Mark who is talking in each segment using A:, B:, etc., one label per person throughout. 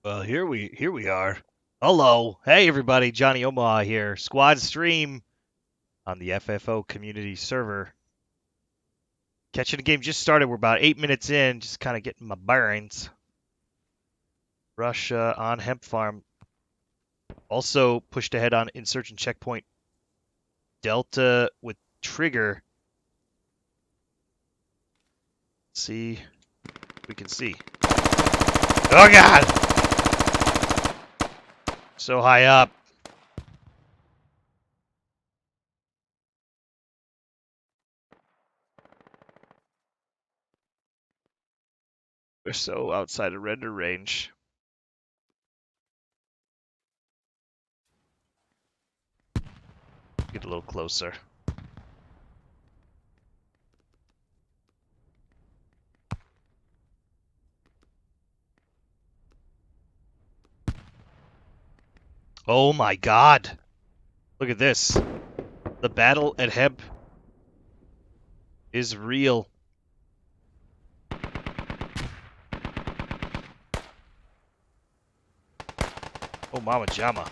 A: Well, here we are. Hello, hey everybody, Johnny Omaha here. Squad stream on the FFO community server. Catching the game just started. We're about 8 minutes in, just kind of getting my bearings. Russia on Hemp Farm. Also pushed ahead on Insurgent Checkpoint Delta with Trigger. See, we can see. Oh God! So high up. We're so outside of render range. Get a little closer. Oh my God! Look at this. The battle at Hemp is real. Oh, Mama Jama.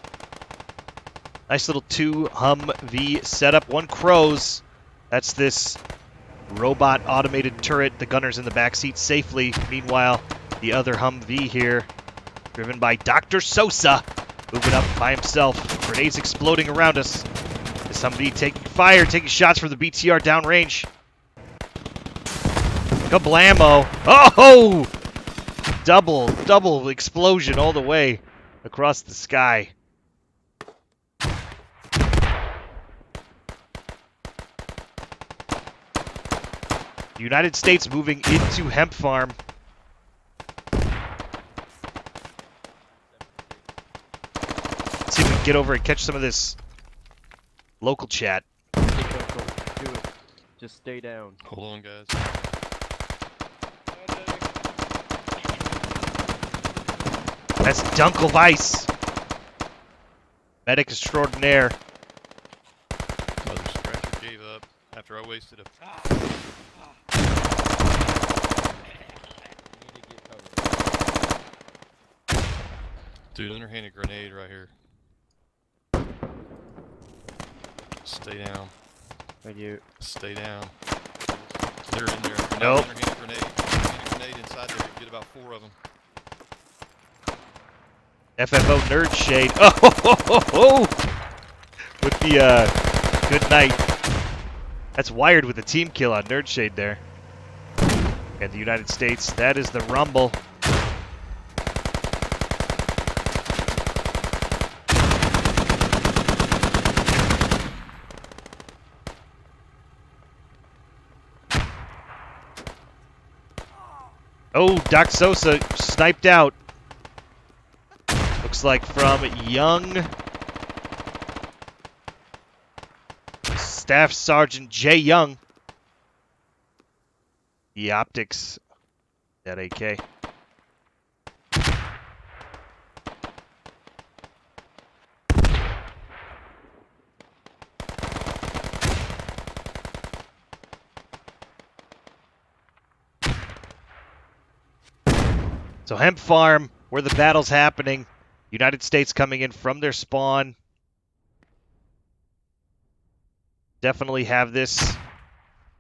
A: Nice little 2 Humvee setup. 1 Crows. That's this robot automated turret. The gunner's in the backseat safely. Meanwhile, the other Humvee here, driven by Dr. Sosa, moving up by himself. Grenades exploding around us. This Humvee taking fire, taking shots from the BTR downrange. Kablamo. Oh! Double explosion all the way across the sky. The United States moving into Hemp Farm. Let's see if we can get over and catch some of this local chat.
B: Do it. Just stay down.
C: Hold on, guys.
A: That's Dunkelweiss. Medic extraordinaire.
C: Mother Scratcher gave up after I wasted a. Dude, underhanded grenade right here. Stay down.
B: Thank you.
C: Stay down. They're in there.
A: Nope.
C: Underhanded grenade. Underhanded grenade inside there. You get about 4 of them.
A: FFO Nerd Shade. Oh! With the good night. That's wired with a team kill on Nerd Shade there. And the United States, that is the rumble. Oh, Doc Sosa sniped out. Looks like from young Staff Sergeant Jay Young. The optics, that AK. So Hemp Farm, where the battle's happening. United States coming in from their spawn. Definitely have this.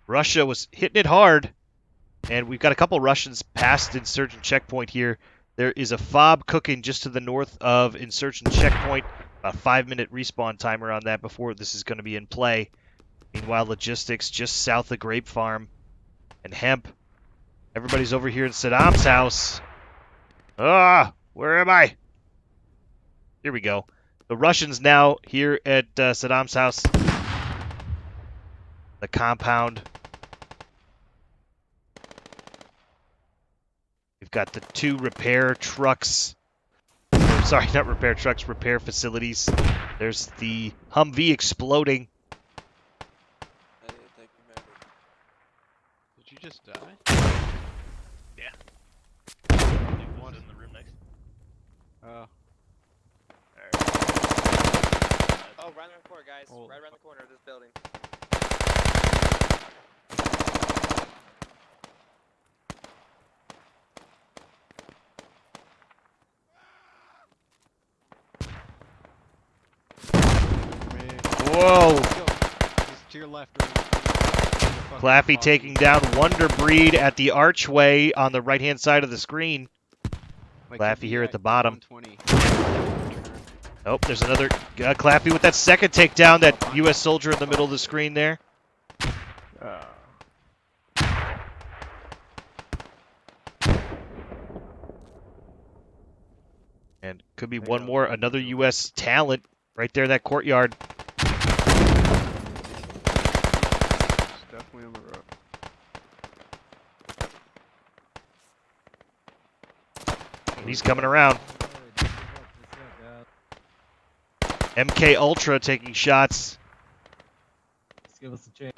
A: Russia was hitting it hard. And we've got a couple Russians past Insurgent Checkpoint here. There is a FOB cooking just to the north of Insurgent Checkpoint. About a 5-minute respawn timer on that before this is going to be in play. Meanwhile, logistics just south of Grape Farm and Hemp. Everybody's over here in Saddam's house. Ah, where am I? Here we go. The Russians now here at Saddam's house. The compound. We've got the 2 repair trucks. Sorry, not repair trucks, repair facilities. There's the Humvee exploding.
C: Did you just die?
D: Yeah. One's in the room next.
B: Oh.
E: Oh, right around the corner, guys.
B: Oh.
E: Right around the corner of this building.
A: Whoa.
B: Let's go. He's to your left.
A: Claffy taking down Wonder Breed at the archway on the right-hand side of the screen. Claffy here at the bottom.
B: 120.
A: Oh, there's another Claffy with that second takedown, that U.S. soldier in the middle of the screen there. And could be one more, another U.S. talent right there in that courtyard.
B: Definitely on the road.
A: He's coming around. MK Ultra taking shots.
F: Let's give us a chance.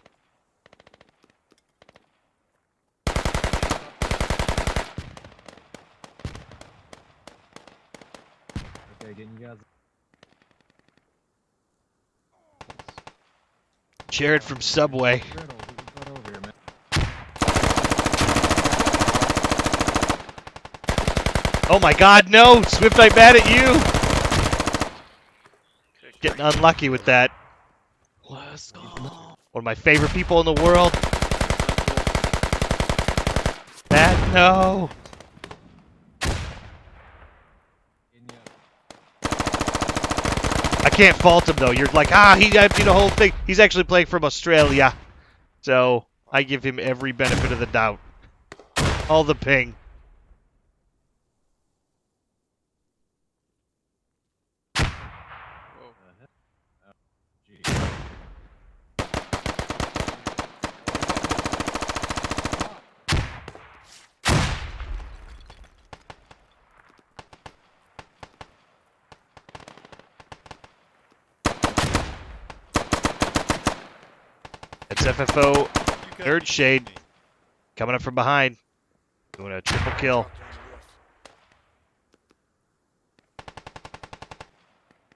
F: Okay, getting you guys.
A: Jared from Subway.
F: Over here, man.
A: Oh my god, no! Swift, I'm mad at you! Getting unlucky with that.
F: Let's go.
A: One of my favorite people in the world. Matt, no! I can't fault him though. You're like, he did the whole thing. He's actually playing from Australia. So, I give him every benefit of the doubt. All the ping. It's FFO, third shade, coming up from behind, doing a triple kill.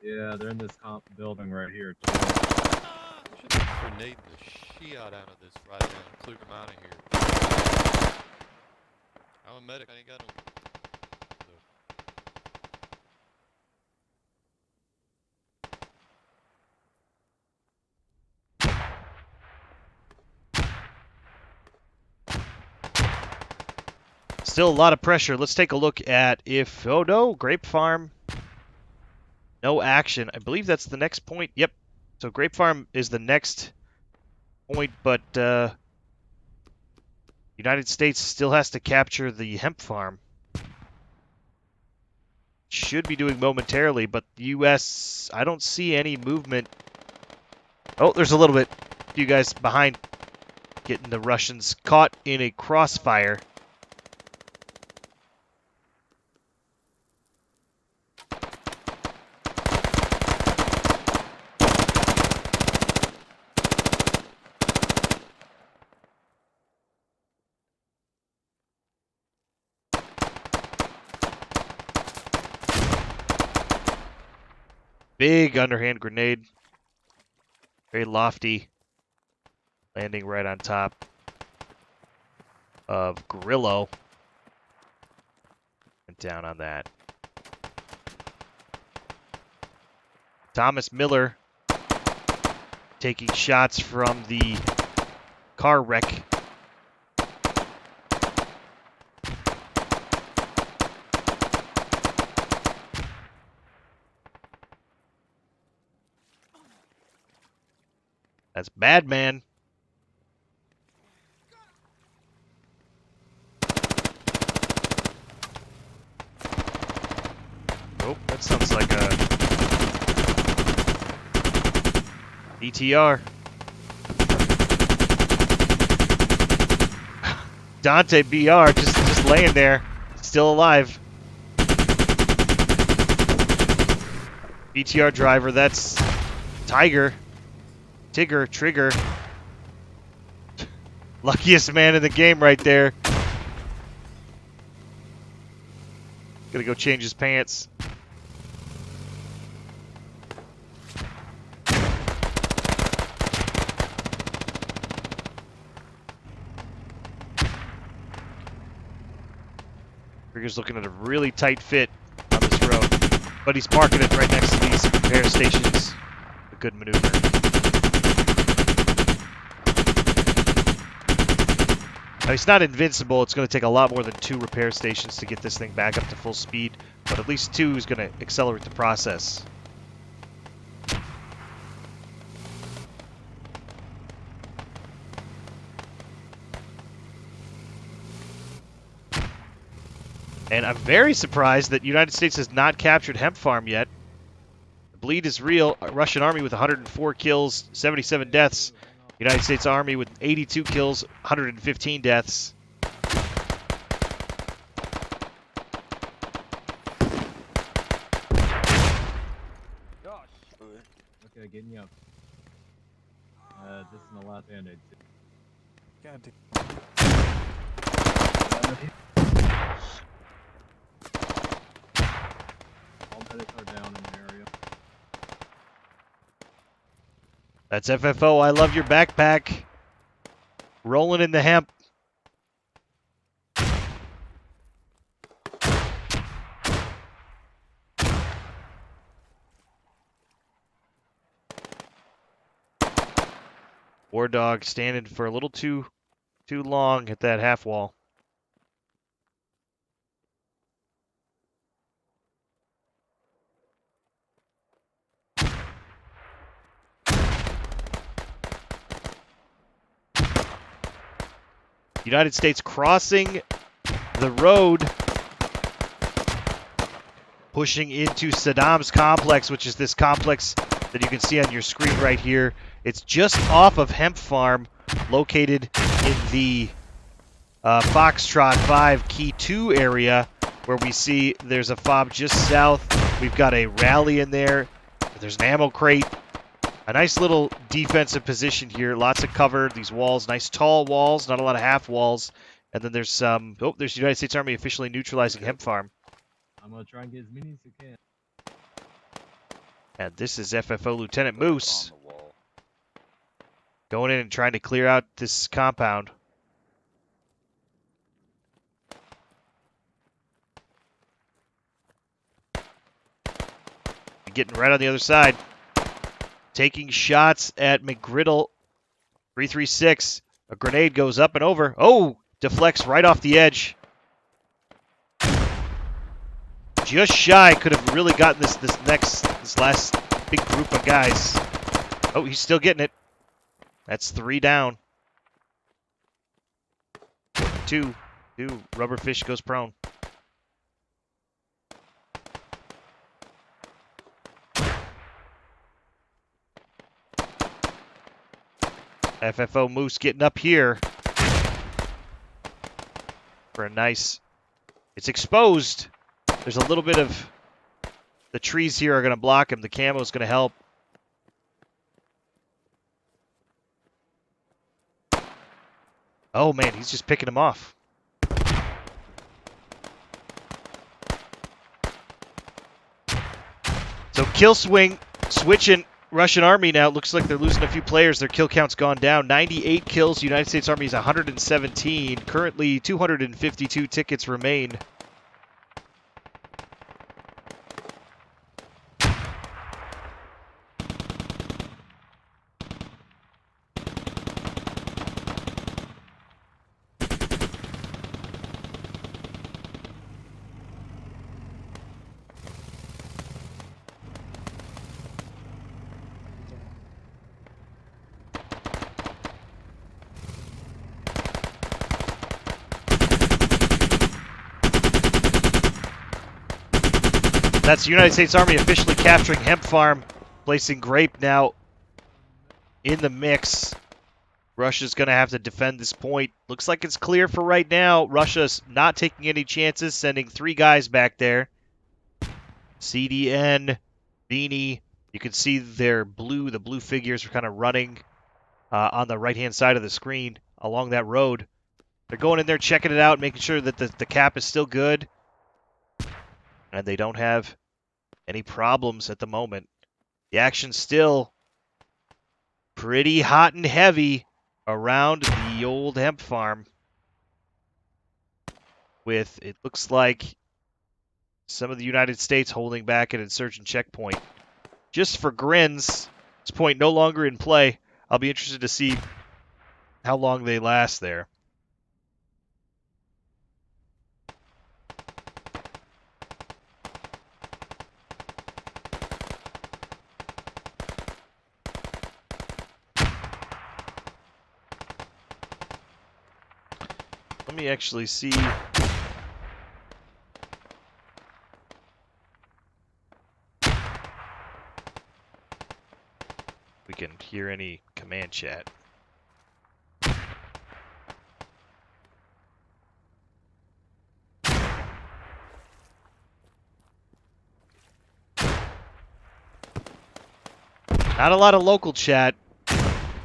F: Yeah, they're in this comp building right here, too.
C: Should be grenading the shit out of this right now and clear them out of here. I'm a medic, I ain't got no...
A: Still a lot of pressure. Let's take a look at if... Oh no, Grape Farm. No action. I believe that's the next point. Yep. So Grape Farm is the next point, but United States still has to capture the Hemp Farm. Should be doing momentarily, but the U.S., I don't see any movement. Oh, there's a little bit. You guys behind, getting the Russians caught in a crossfire. Big underhand grenade. Very lofty. Landing right on top of Grillo. Went down on that. Thomas Miller taking shots from the car wreck. That's bad, man. Oh, that sounds like a BTR. Dante BR just laying there, still alive. BTR driver, that's Tiger. Trigger. Luckiest man in the game right there. Gonna go change his pants. Trigger's looking at a really tight fit on this road, but he's parking it right next to these repair stations. A good maneuver. Now, he's not invincible. It's going to take a lot more than 2 repair stations to get this thing back up to full speed, but at least 2 is going to accelerate the process. And I'm very surprised that United States has not captured Hemp Farm yet. The bleed is real. Russian Army with 104 kills, 77 deaths. United States Army with 82 kills, 115 deaths.
F: Okay, getting you up. This is the last band-aid.
G: God damn.
F: All medics are down in the area.
A: That's FFO. I love your backpack. Rolling in the hemp. War Dog standing for a little too long at that half wall. United States crossing the road, pushing into Saddam's complex, which is this complex that you can see on your screen right here. It's just off of Hemp Farm, located in the Foxtrot 5 Key 2 area, where we see there's a fob just south. We've got a rally in there. There's an ammo crate. A nice little defensive position here. Lots of cover. These walls, nice tall walls, not a lot of half walls. And then there's some. Oh, there's the United States Army officially neutralizing Hemp Farm.
F: I'm gonna try and get as many as you can.
A: And this is FFO Lieutenant Moose going in and trying to clear out this compound. Getting right on the other side. Taking shots at McGriddle. 336. A grenade goes up and over. Oh! Deflects right off the edge. Just shy. Could have really gotten this last big group of guys. Oh, he's still getting it. That's 3 down. 2. Rubberfish goes prone. FFO Moose getting up here for a nice. It's exposed. There's a little bit of. The trees here are going to block him. The camo is going to help. Oh man, he's just picking him off. So kill swing, switching. Russian Army now. Looks like they're losing a few players. Their kill count's gone down. 98 kills. United States Army is 117. Currently, 252 tickets remain. That's the United States Army officially capturing Hemp Farm, placing Grape now in the mix. Russia's going to have to defend this point. Looks like it's clear for right now. Russia's not taking any chances, sending 3 guys back there. CDN, Beanie. You can see their blue, the blue figures are kind of running on the right-hand side of the screen along that road. They're going in there, checking it out, making sure that the cap is still good. And they don't have any problems at the moment. The action's still pretty hot and heavy around the old Hemp Farm. With, it looks like, some of the United States holding back at insurgent checkpoint. Just for grins, this point no longer in play. I'll be interested to see how long they last there. Let me actually see. We can hear any command chat. Not a lot of local chat.
F: Hey,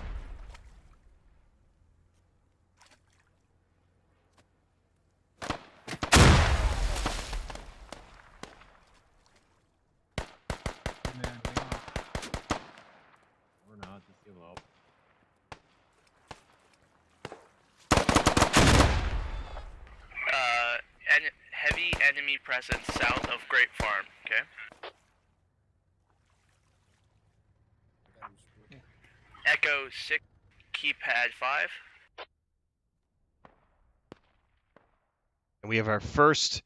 F: man, hang on. Or not, just give up.
H: Heavy enemy presence south of Great Farm, okay? Echo 6, keypad 5.
A: And we have our first.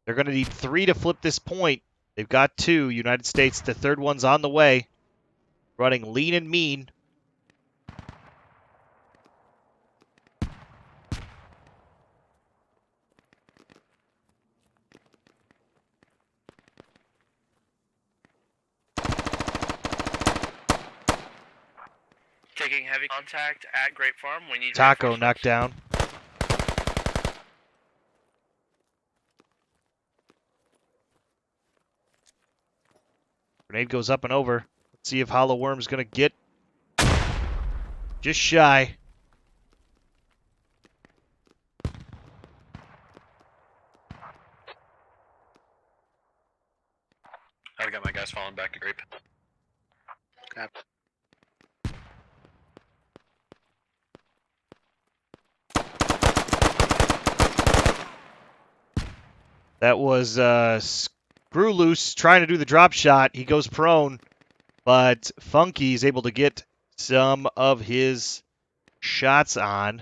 A: They're going to need 3 to flip this point. They've got 2. United States, the third one's on the way. Running lean and mean.
H: Taking heavy contact at Great Farm. We need
A: Taco
H: reinforcements.
A: knocked down. Grenade goes up and over. Let's see if Hollow Worm's going to get just shy.
I: I've got my guys falling back to grape.
A: That was Screw Loose trying to do the drop shot. He goes prone, but Funky is able to get some of his shots on.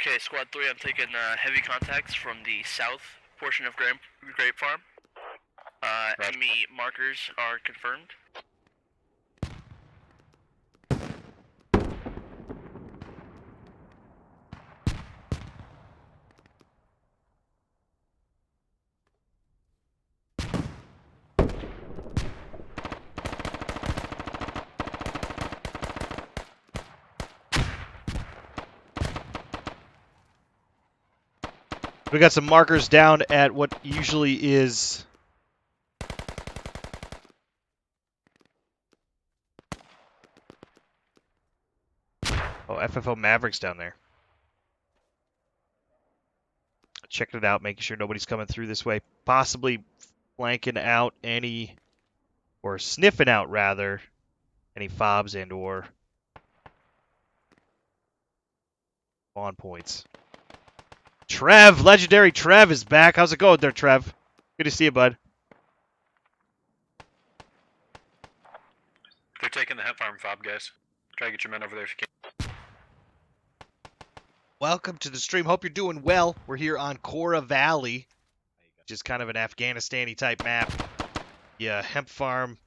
H: Okay, Squad 3, I'm taking heavy contacts from the south portion of Grape Farm. Enemy markers are confirmed.
A: We got some markers down at what usually is FFO Mavericks down there. Checking it out, making sure nobody's coming through this way. Possibly flanking out any, or sniffing out rather, any fobs and or spawn points. Trev, legendary Trev is back. How's it going there, Trev? Good to see you, bud.
I: They're taking the hemp farm fob, guys. Try to get your men over there if you can.
A: Welcome to the stream. Hope you're doing well. We're here on Cora Valley, which is kind of an Afghanistan-y type map. Yeah, hemp farm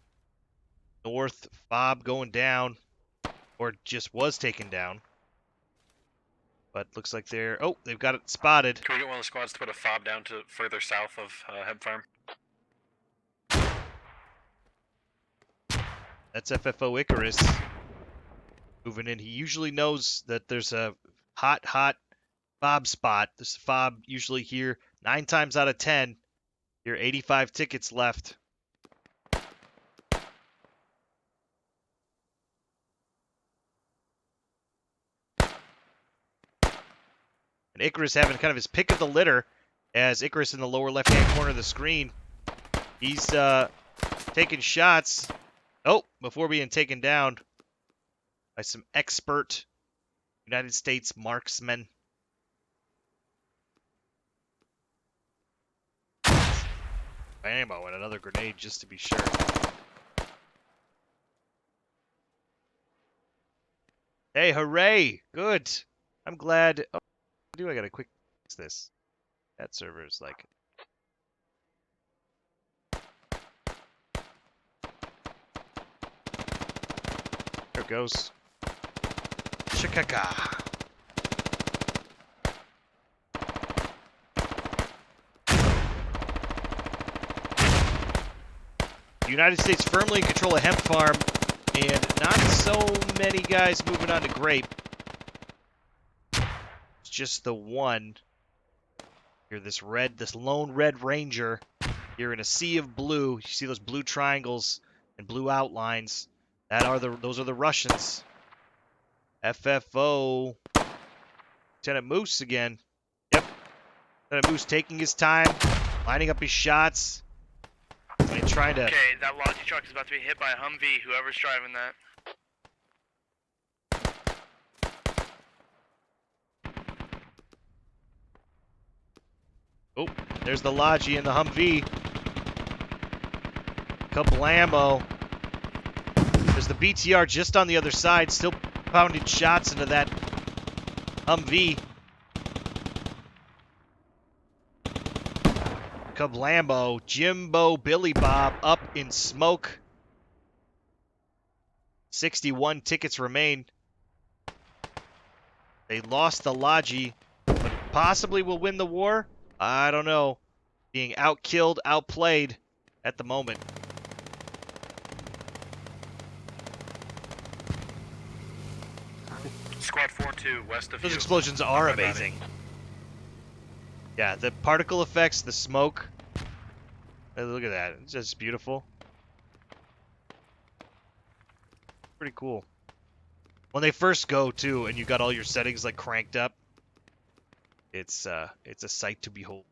A: north, fob going down, or just was taken down. But looks like they're... Oh, they've got it spotted.
I: Can we get one of the squads to put a fob down to further south of hemp farm?
A: That's FFO Icarus moving in. He usually knows that there's a hot fob spot. There's a fob usually here 9 times out of 10. Here 85 tickets left. And Icarus having kind of his pick of the litter as Icarus in the lower left-hand corner of the screen. He's taking shots. Oh, before being taken down by some expert United States marksmen. Ammo and another grenade just to be sure. Hey, hooray! Good. I'm glad. Oh, I gotta quick fix this. That server's like. There it goes. Chicago. The United States firmly in control of hemp farm, and not so many guys moving on to grape. It's just the one. Here, this lone red ranger. You're in a sea of blue. You see those blue triangles and blue outlines. Those are the Russians. FFO. Lieutenant Moose again. Yep. Lieutenant Moose taking his time, lining up his shots. And trying to.
H: Okay, that Logi truck is about to be hit by a Humvee, whoever's driving that.
A: Oh, there's the Logi and the Humvee. Kablammo. There's the BTR just on the other side, still pounding shots into that Humvee. Kablammo, Jimbo, Billy Bob up in smoke. 61 tickets remain. They lost the Logi, but possibly will win the war. I don't know. Being outkilled, outplayed at the moment.
I: Squad 4-2 west of
A: Those
I: you.
A: explosions are
I: Right about it.
A: amazing. Yeah, the particle effects, the smoke. Hey, look at that. It's just beautiful. Pretty cool. When they first go too, and you got all your settings like cranked up, it's a sight to behold.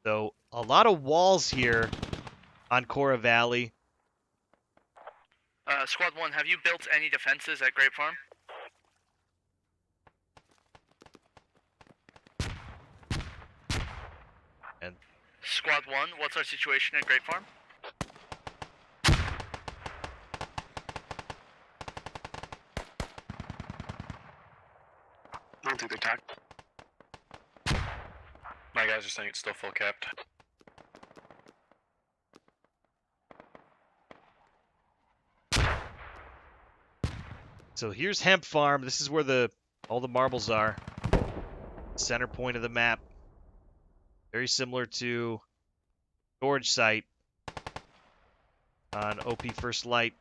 A: So a lot of walls here on Cora Valley.
H: Squad 1, have you built any defenses at Grape Farm?
A: And
H: Squad 1, what's our situation at Grape Farm?
I: I don't think they're tacked. My guys are saying it's still full capped.
A: so here's Hemp Farm. This is where all the marbles are. Center point of the map. Very similar to storage site on OP First Light.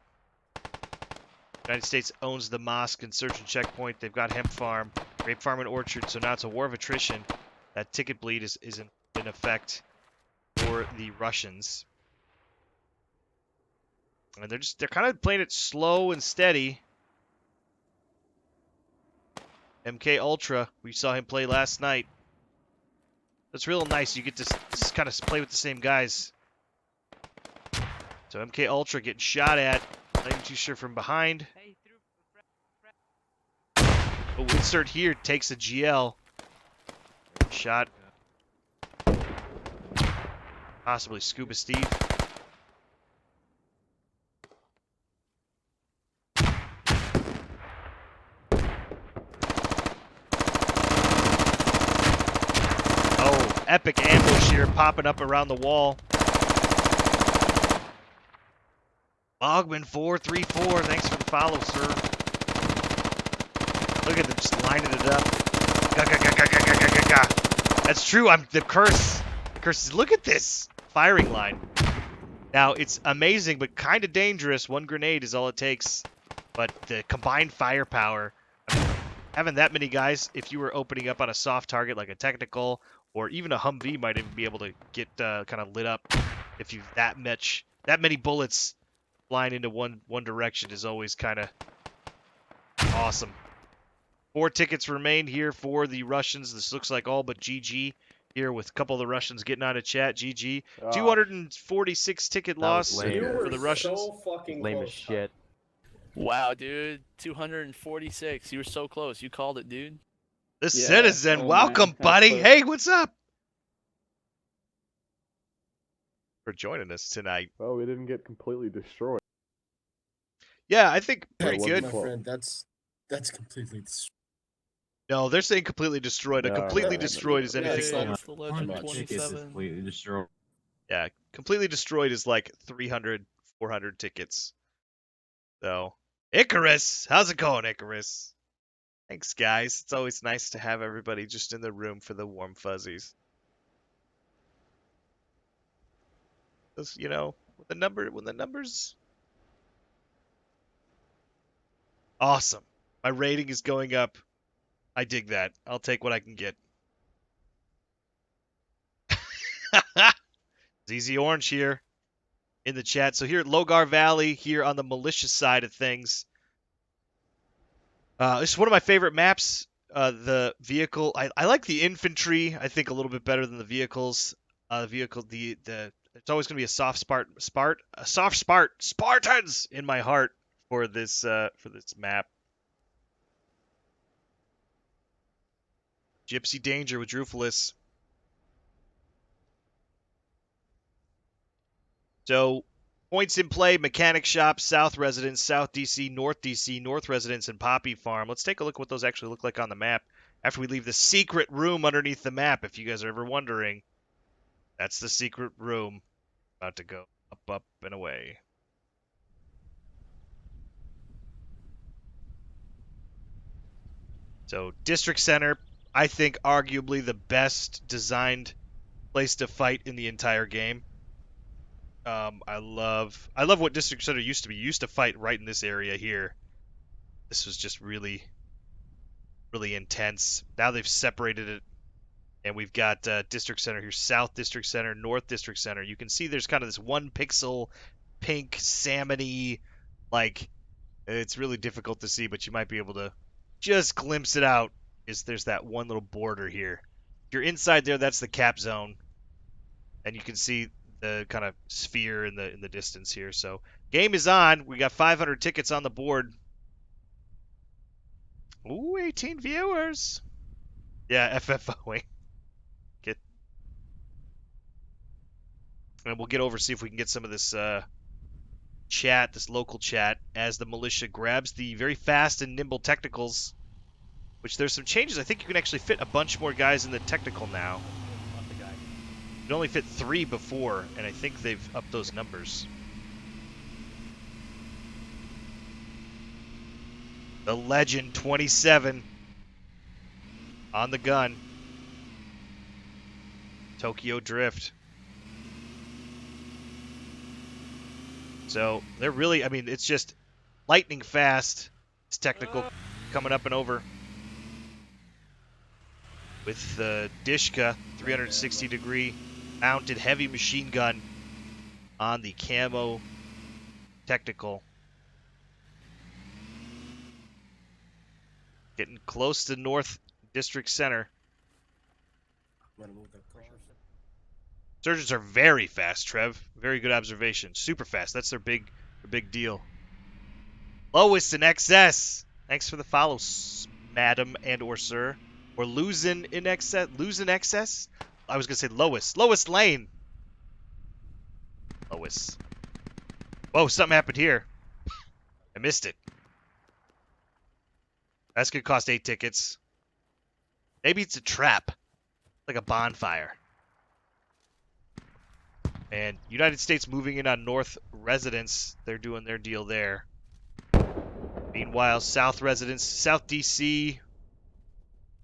A: United States owns the mosque and search and checkpoint. They've got Hemp Farm, Grape Farm and Orchard, so now it's a war of attrition. That ticket bleed is in effect for the Russians. And they're kind of playing it slow and steady. MK Ultra, we saw him play last night. That's real nice. You get to just kind of play with the same guys. So MK Ultra getting shot at. Not even too sure from behind. Oh, insert here takes a GL. Shot. Possibly Scuba Steve. Oh, epic ambush here popping up around the wall. Bogman 434, thanks for the follow, sir. Look at them just lining it up. Ga, ga, ga, ga, ga, ga, ga, ga, ga. That's true. The curse. The curse is. Look at this firing line. Now it's amazing, but kind of dangerous. One grenade is all it takes, but the combined firepower. Having that many guys, if you were opening up on a soft target like a technical or even a Humvee, might even be able to get kind of lit up. If you've that many bullets flying into one direction is always kind of awesome. 4 tickets remain here for the Russians. This looks like all but GG here with a couple of the Russians getting out of chat. GG. 246 ticket loss for the Russians.
J: So fucking
K: Lame
J: close,
K: as shit.
L: Wow, dude. 246. You were so close. You called it, dude.
A: The Citizen, welcome, buddy. Hey, what's up? for joining us tonight.
J: Well, we didn't get completely destroyed.
A: Yeah, I think pretty
J: That
A: good.
J: wasn't close.
K: That's completely
A: No, they're saying completely destroyed. A
J: No,
A: completely
J: no, no,
A: destroyed is
J: no.
A: anything.
L: Hey,
A: over.
L: it's the Legend
F: Tickets is
L: 27.
F: completely destroyed.
A: Yeah, completely destroyed is like 300, 400 tickets. So, Icarus, how's it going, Icarus? Thanks, guys. It's always nice to have everybody just in the room for the warm fuzzies. 'Cause, you know, when the numbers, awesome. My rating is going up. I dig that. I'll take what I can get. ZZ Orange here in the chat. So here at Logar Valley, here on the militia side of things, this is one of my favorite maps. The vehicle, I like the infantry. I think a little bit better than the vehicles. It's always going to be a Spartans in my heart for this map. Gypsy Danger with Drufulus. So, points in play, Mechanic Shop, South Residence, South DC, North Residence, and Poppy Farm. Let's take a look at what those actually look like on the map after we leave the secret room underneath the map, if you guys are ever wondering. That's the secret room. About to go up, and away. So, District Center, I think arguably the best designed place to fight in the entire game. I love what District Center used to be. You used to fight right in this area here. This was just really, really intense. Now they've separated it, and we've got District Center here, South District Center, North District Center. You can see there's kind of this one pixel, pink, salmon-y, like, it's really difficult to see, but you might be able to just glimpse it out. There's that one little border here. If you're inside there, that's the cap zone, and you can see the kind of sphere in the distance here. So game is on. We got 500 tickets on the board. Ooh, 18 viewers. Yeah, FFOing. And we'll get over, see if we can get some of this chat, this local chat, as the militia grabs the very fast and nimble technicals, which there's some changes. I think you can actually fit a bunch more guys in the technical now. You could only fit 3 before, and I think they've upped those numbers. The Legend 27 on the gun. Tokyo Drift. So they're really, I mean, it's just lightning fast. It's technical coming up and over. With the Dishka 360-degree mounted heavy machine gun on the camo technical. Getting close to North District Center. Surgeons are very fast, Trev. Very good observation. Super fast. That's their big deal. Lois in excess. Thanks for the follow, madam and or sir. Or losing in excess. Losing excess? I was gonna say Lois. Lois Lane. Lois. Whoa, something happened here. I missed it. That's gonna cost 8 tickets. Maybe it's a trap. Like a bonfire. And United States moving in on North Residence. They're doing their deal there. Meanwhile, South Residence, South DC.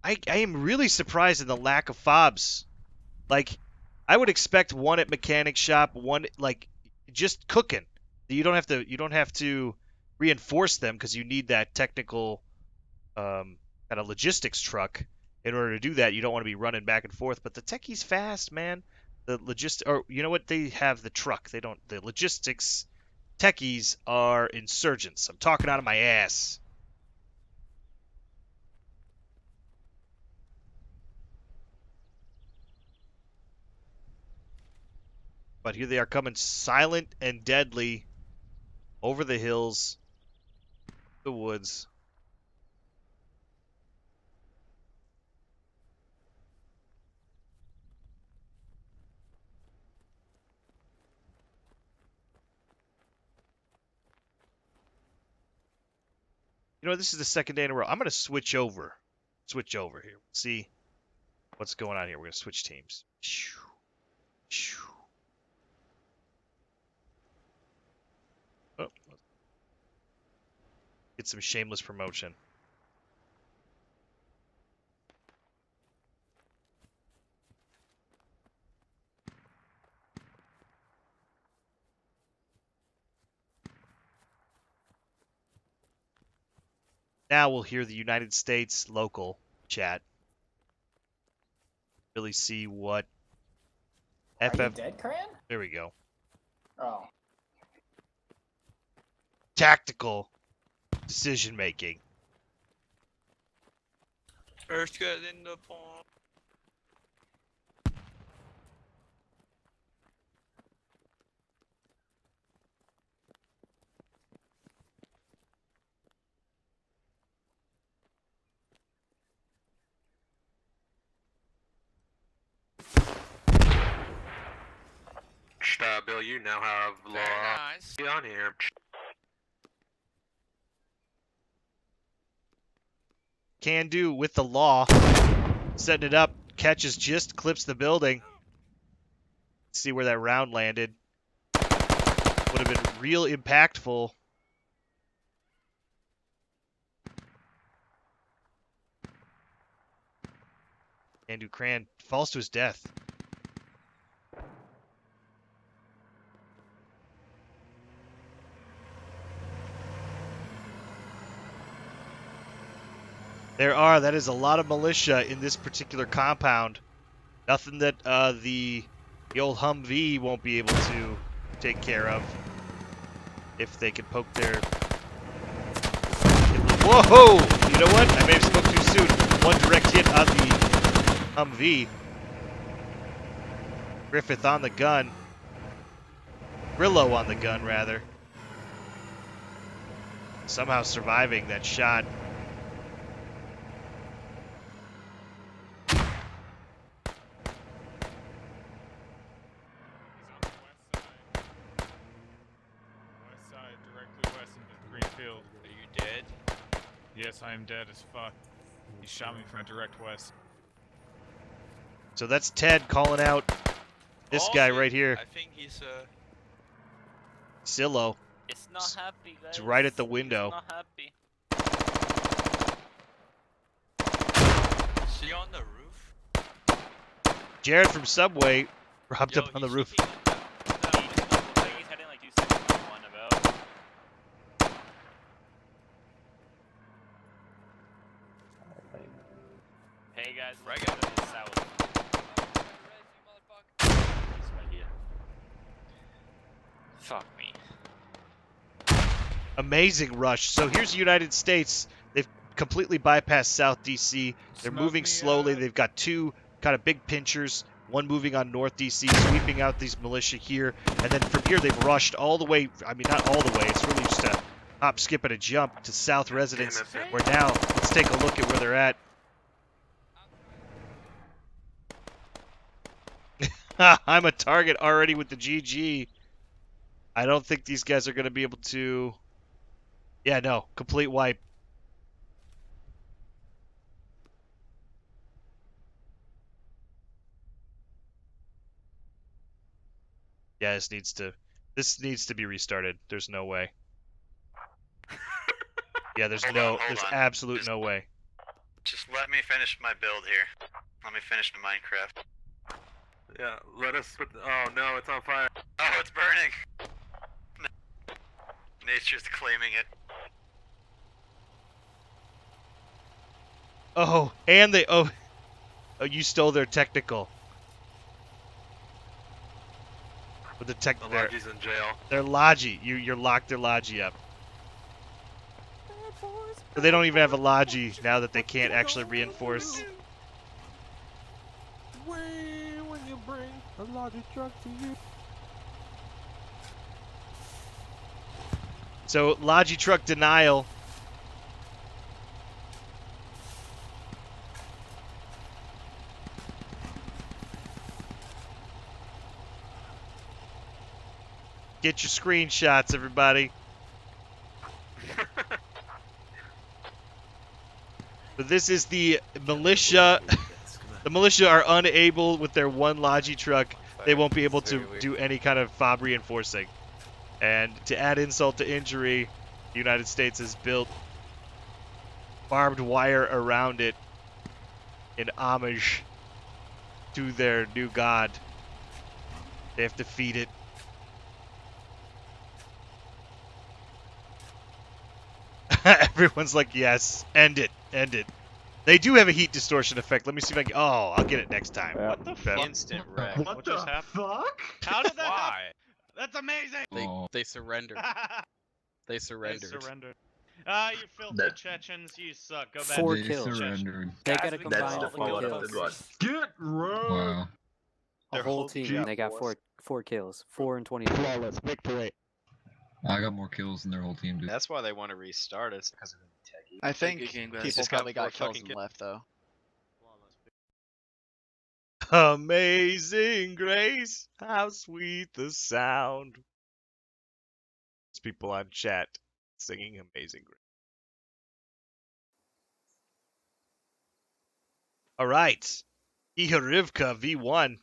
A: I am really surprised in the lack of fobs. Like, I would expect one at mechanic shop, one like just cooking. You don't have to reinforce them because you need that technical kind of logistics truck. In order to do that, you don't want to be running back and forth. But the techie's fast, man. The or you know what? They have the truck. They don't. The logistics techies are insurgents. I'm talking out of my ass. But here they are coming silent and deadly over the hills, the woods. You know, this is the second day in a row. I'm going to switch over. Switch over here. See what's going on here. We're going to switch teams. Oh, get some shameless promotion. Now we'll hear the United States local chat. Really see what
M: Are you
A: FF.
M: dead, Cran?
A: There we go.
M: Oh.
A: Tactical decision making.
C: First get in the pond.
I: Bill, you now have law
C: Nice.
I: on here.
A: Can do with the law. Setting it up. Catches just clips the building. See where that round landed. Would have been real impactful. Andrew Cran falls to his death. That is a lot of militia in this particular compound. Nothing that the old Humvee won't be able to take care of if they can poke their... Whoa! You know what? I may have spoke too soon. One direct hit on the Humvee. Griffith on the gun. Grillo on the gun, rather. Somehow surviving that shot.
C: Are you dead?
G: Yes, I am dead as fuck. He shot me from direct west.
A: So that's Ted calling out this guy right here.
C: I think he's
A: Silo.
L: It's not happy, guys.
A: It's right at the window.
L: It's not happy.
C: Is he on the roof?
A: Jared from Subway robbed
C: Yo,
A: up on the
C: he's
A: roof.
C: looking at the-
L: He's heading like 261 about. Hey guys,
C: Right,
L: let's go to the south. This right here. Fuck me.
A: Amazing rush. So here's the United States. They've completely bypassed South DC. They're
G: Smoke
A: moving
G: me
A: slowly.
G: up.
A: They've got two kind of big pinchers. One moving on North DC, sweeping out these militia here. And then from here, they've rushed all the way. I mean, not all the way. It's really just a hop, skip, and a jump to South Residence. Where now, let's take a look at where they're at. I'm a target already with the GG. I don't think these guys are going to be able to... Yeah, no. Complete wipe. Yeah, this needs to be restarted. There's no way. Yeah, there's
I: Hold
A: there's
I: on.
A: absolute no way.
I: Just let me finish my build here. Let me finish the Minecraft. Yeah, let us put oh no, it's on fire. Oh, it's burning! Nature's claiming it.
A: Oh, and they oh you stole their technical. With the tech
I: The
A: their,
I: Logi's in jail.
A: their Logi. You're locked their Logi up. But they don't even have a Logi now that they can't actually reinforce.
G: When you bring a Logi truck to you.
A: So Logi truck denial. Get your screenshots, everybody. So this is the militia. The militia are unable with their one Logi truck. They won't be able to do any kind of fob reinforcing. And to add insult to injury, the United States has built barbed wire around it in homage to their new god. They have to feed it. Everyone's like, yes, end it, end it. They do have a heat distortion effect. Let me see if I can. Oh, I'll get it next time.
D: What the fuck? Instant wreck. What just happened?
F: fuck?
D: How did that happen? That's amazing!
N: They surrendered. They surrendered.
D: They surrendered. Ah, you filthy Chechens, you suck. Go back
K: 4
D: to
K: kills.
D: Chechen.
K: They got a combined 4 kills.
F: Get wrong.
K: Wow.
D: Their
K: A whole
D: whole
K: team.
D: team.
K: They got four kills. 4 and 20.
J: Flawless victory.
K: I got more kills than their whole team did.
D: That's why they want to restart. It's because of the techie.
B: I think
D: People
B: people
D: got
B: probably
D: four
B: got kills
D: fucking
B: and left though.
A: Amazing grace, how sweet the sound. There's people on chat singing Amazing Grace. All right, Yehariva V1.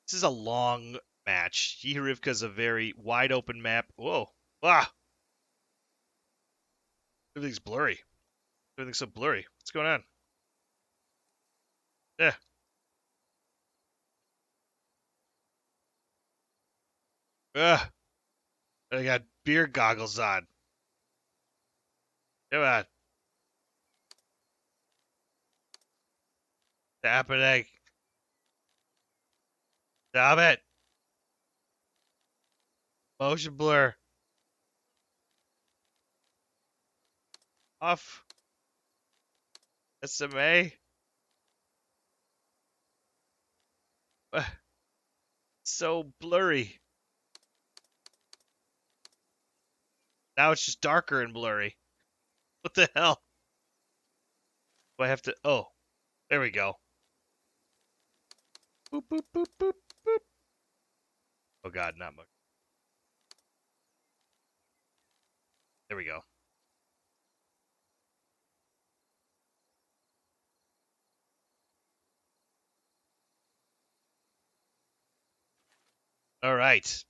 A: This is a long match. Yehariva is a very wide open map. Whoa, ah, everything's blurry. Everything's so blurry. What's going on? Yeah. Ugh. I got beer goggles on. Come on. What's happening? Stop it. Motion blur. Off. SMA. So blurry. Now it's just darker and blurry. What the hell? Do I have to... Oh. There we go. Boop, boop, boop, boop, boop. Oh god, not much. There we go. All right.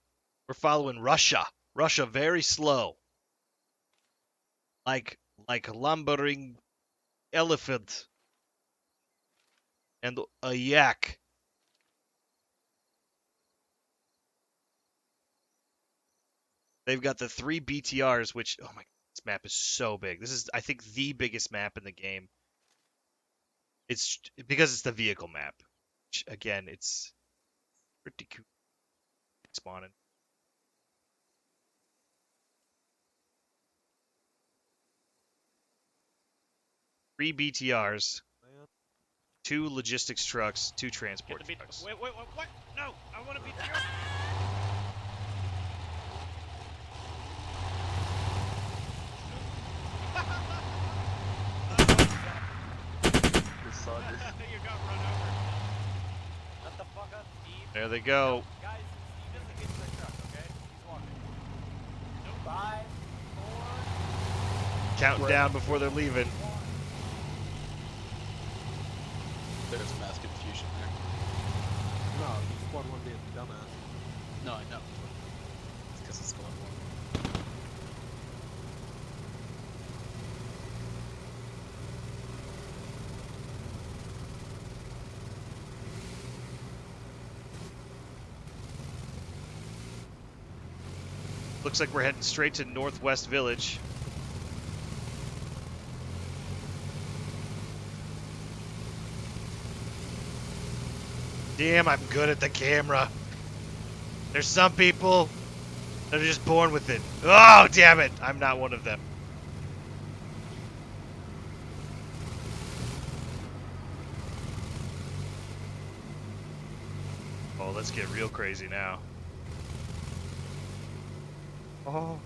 A: We're following Russia. Russia very slow. Like a lumbering elephant. And a yak. They've got the 3 BTRs, which, oh my, this map is so big. This is, I think, the biggest map in the game. It's because it's the vehicle map. Which, again, it's pretty cool. Spawning. Three BTRs, 2 logistics trucks, 2 transport trucks.
D: Wait, what? No, I want to be here. You got run over. Shut the fuck up, Steve.
A: There they go.
D: Guys, Steve doesn't get to the truck, okay? He's walking. 5, 4.
A: Counting down before they're leaving.
N: There's mass confusion there.
F: No, you squad one being a dumbass.
N: No, I know. It's because it's going on.
A: Looks like we're heading straight to Northwest Village. Damn, I'm good at the camera. There's some people that are just born with it. Oh, damn it. I'm not one of them. Oh, let's get real crazy now. Oh.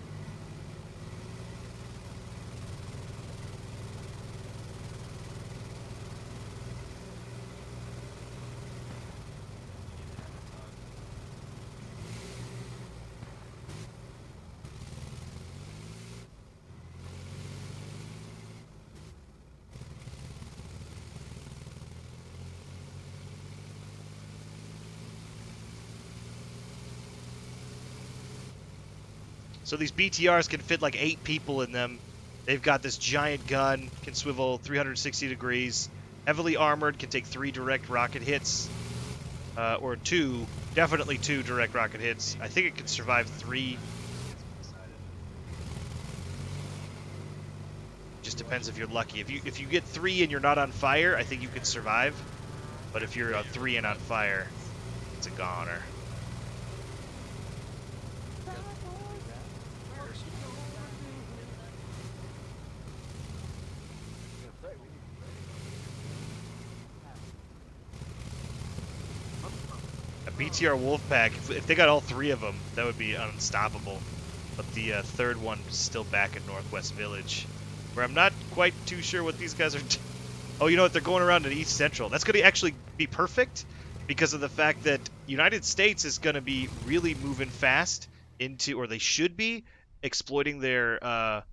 A: So these BTRs can fit like 8 people in them. They've got this giant gun, can swivel 360 degrees, heavily armored, can take 3 direct rocket hits, or 2, definitely 2 direct rocket hits. I think it can survive 3. Just depends if you're lucky. If you get 3 and you're not on fire, I think you can survive. But if you're on 3 and on fire, it's a goner. A BTR Wolfpack, if they got all 3 of them, that would be unstoppable. But the 3rd one is still back at Northwest Village, where I'm not quite too sure what these guys are doing. Oh, you know what? They're going around in East Central. That's going to actually be perfect because of the fact that United States is going to be really moving fast into, or they should be, exploiting their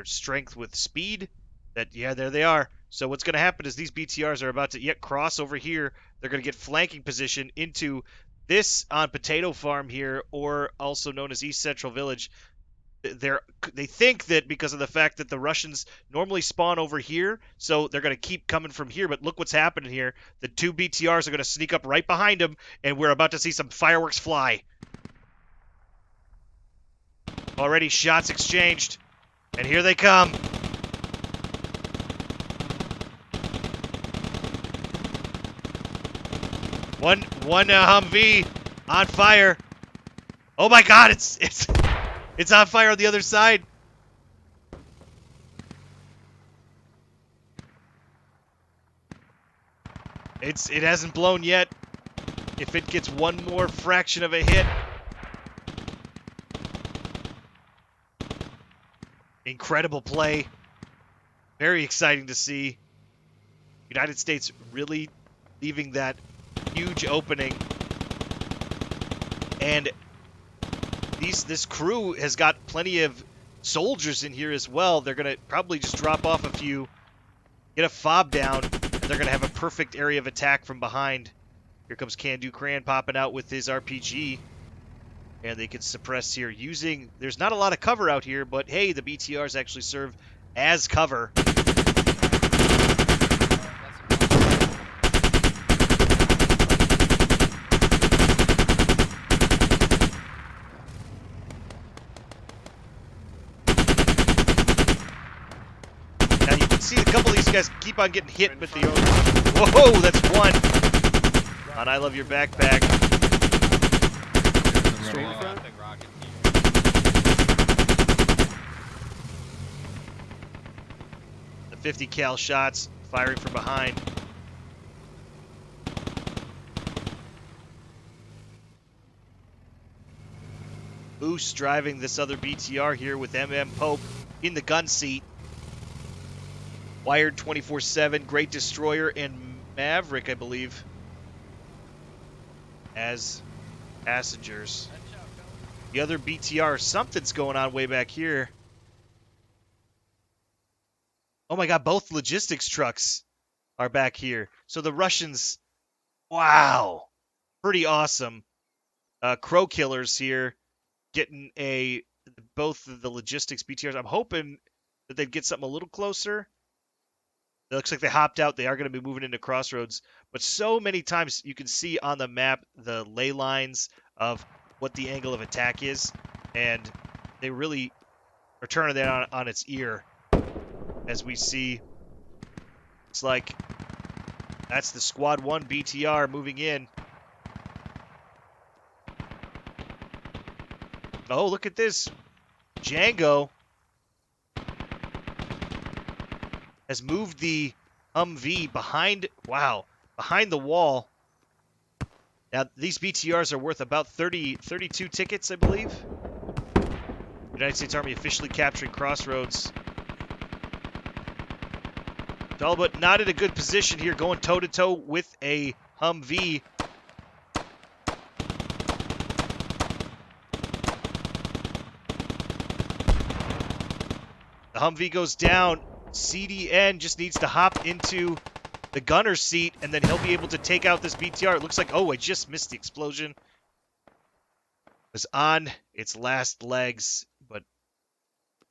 A: strength with speed. That, yeah, there they are. So what's going to happen is these BTRs are about to cross over here. They're going to get flanking position into this on Potato Farm here, or also known as East Central Village. They think that because of the fact that the Russians normally spawn over here, so they're going to keep coming from here. But look what's happening here. The 2 BTRs are going to sneak up right behind them, and we're about to see some fireworks fly. Already shots exchanged, and here they come. One Humvee on fire. Oh my God! It's on fire on the other side. It hasn't blown yet. If it gets one more fraction of a hit. Incredible play. Very exciting to see. United States really leaving that huge opening. And this crew has got plenty of soldiers in here as well. They're going to probably just drop off a few, get a fob down, and they're going to have a perfect area of attack from behind. Here comes Can Do Cran popping out with his RPG. And they can suppress here using... There's not a lot of cover out here, but hey, the BTRs actually serve as cover. Now you can see a couple of these guys keep on getting hit with the... Whoa, that's one! On I Love Your Backpack. The 50 cal shots firing from behind. Boost driving this other BTR here with Pope in the gun seat. Wired 24/7, Great Destroyer, and Maverick, I believe, as passengers. The other BTR, something's going on way back here. Oh my God, both logistics trucks are back here. So the Russians, wow, pretty awesome. Crow Killers here, getting both of the logistics BTRs. I'm hoping that they'd get something a little closer. It looks like they hopped out. They are going to be moving into Crossroads. But so many times you can see on the map the ley lines of what the angle of attack is. And they really are turning that on its ear. As we see, it's like that's the Squad 1 BTR moving in. Oh, look at this. Django has moved the Humvee behind the wall. Now, these BTRs are worth about 32 tickets, I believe. United States Army officially capturing Crossroads. Talbot not in a good position here, going toe-to-toe with a Humvee. The Humvee goes down. CDN just needs to hop into the gunner's seat, and then he'll be able to take out this BTR. It looks like, oh, I just missed the explosion. was on its last legs, but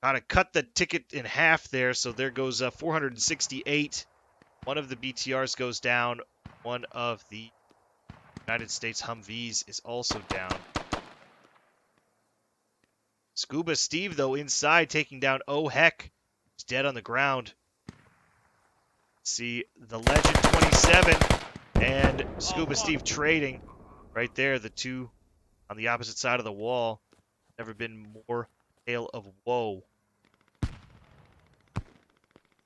A: kind of cut the ticket in half there. So there goes 468. One of the BTRs goes down. One of the United States Humvees is also down. Scuba Steve, though, inside, taking down Oh Heck. He's dead on the ground. See the Legend 27 and Scuba Steve trading right there. The two on the opposite side of the wall. Never been more tale of woe.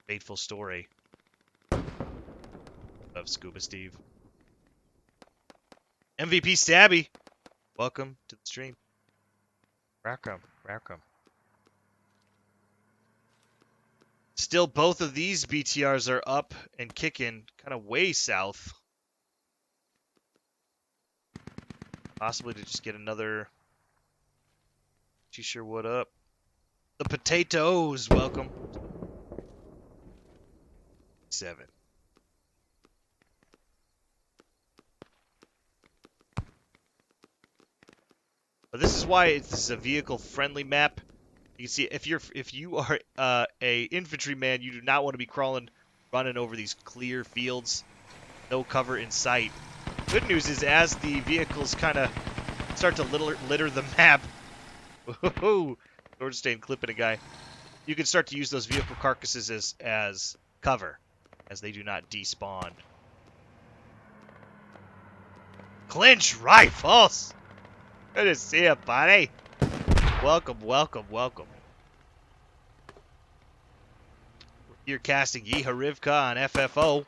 A: Fateful story of Scuba Steve. MVP Stabby, welcome to the stream. Welcome. Still, both of these BTRs are up and kicking kind of way south. Possibly to just get another. Too sure what up. The potatoes, welcome. 7. But this is why this is a vehicle-friendly map. You can see if you are a infantryman, you do not want to be running over these clear fields, no cover in sight. Good news is, as the vehicles kind of start to litter the map, woohoo! Swordstein clipping a guy. You can start to use those vehicle carcasses as cover, as they do not despawn. Clinch rifles. Good to see you, buddy. Welcome. We're here casting Yehariva on FFO.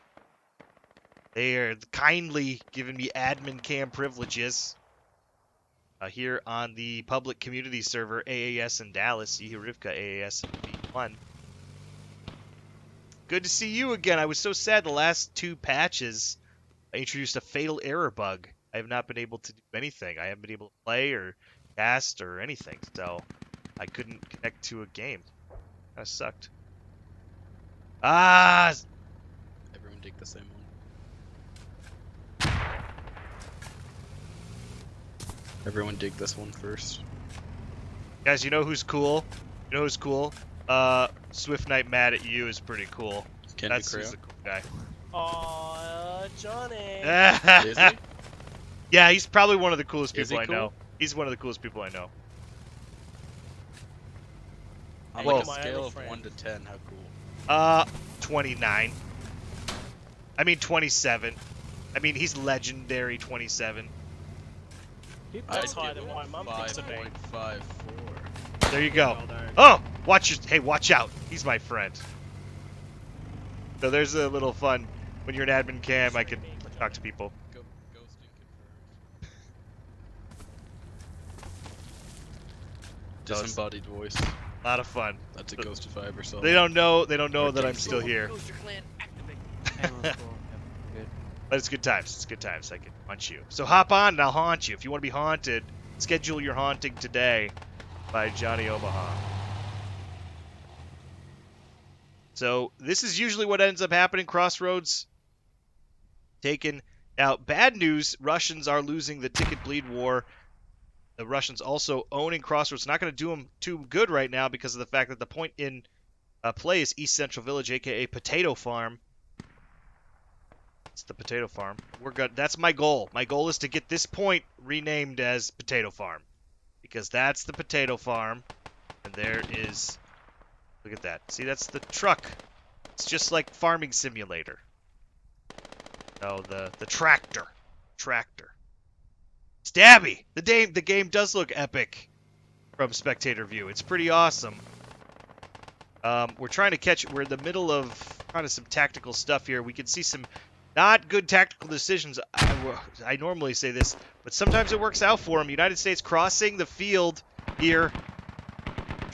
A: They are kindly giving me admin cam privileges here on the public community server AAS in Dallas. Yehariva AAS V1. Good to see you again. I was so sad the last 2 patches I introduced a fatal error bug. I have not been able to do anything. I haven't been able to play or cast or anything, so I couldn't connect to a game. That sucked. Ah!
N: Everyone dig the same one. Everyone dig this one first.
A: Guys, you know who's cool? You know who's cool? Swift Knight Mad at You is pretty cool. That's who's the cool guy.
D: Aw, Johnny.
N: Is he?
A: Yeah, he's probably one of the coolest
N: Is
A: people
N: he
A: I
N: cool?
A: know. He's one of the coolest people I know.
N: On
A: Whoa.
N: like a scale of 1 to 10, how cool?
A: 29. I mean 27. I mean he's legendary 27.
D: That's higher than my mum thinks of me.
N: 5.54.
A: There you go. Oh, watch out. He's my friend. So there's a little fun when you're an admin cam. I can talk to people.
N: Ghosting confirmed. Disembodied voice.
A: A lot of fun.
N: That's a ghostified or something.
A: They don't know
N: Or
A: that I'm
N: DC.
A: still here.
K: Ghoster clan activate.
A: But it's good times. It's good times. I can haunt you. So hop on and I'll haunt you. If you want to be haunted, schedule your haunting today by Johnny Omaha. So this is usually what ends up happening. Crossroads taken. Now, bad news, Russians are losing the ticket bleed war. The Russians also owning Crossroads. Not going to do them too good right now because of the fact that the point in play is East Central Village, a.k.a. Potato Farm. It's the Potato Farm. We're good. That's my goal. My goal is to get this point renamed as Potato Farm. Because that's the Potato Farm. And there is... Look at that. See, that's the truck. It's just like Farming Simulator. No, the tractor. Tractor. Stabby! The game does look epic from spectator view. It's pretty awesome. We're trying to catch... We're in the middle of kind of some tactical stuff here. We can see some not good tactical decisions. I normally say this, but sometimes it works out for them. United States crossing the field here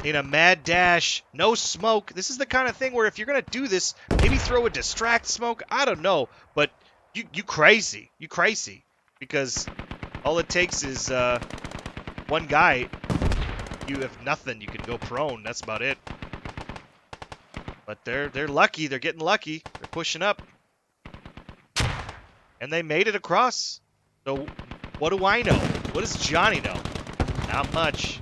A: in a mad dash. No smoke. This is the kind of thing where if you're going to do this, maybe throw a distract smoke. I don't know, but you crazy. You crazy. Because all it takes is one guy. You have nothing. You can go prone. That's about it. But they're lucky. They're getting lucky. They're pushing up. And they made it across. So what do I know? What does Johnny know? Not much.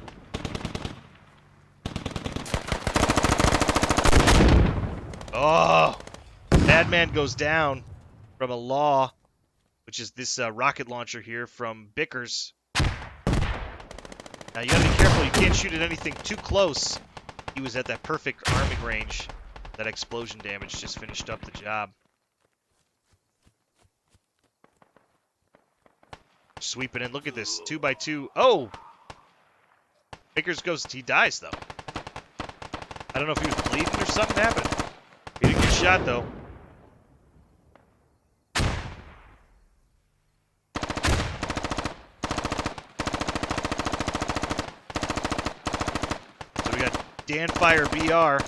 A: Oh! Madman goes down from a Law, which is this rocket launcher here from Bickers. Now you gotta be careful, you can't shoot at anything too close. He was at that perfect arming range. That explosion damage just finished up the job. Sweeping in, look at this, 2x2. Oh! Bickers goes, he dies though. I don't know if he was bleeding or something happened. He didn't get shot though. So we got Danfire BR.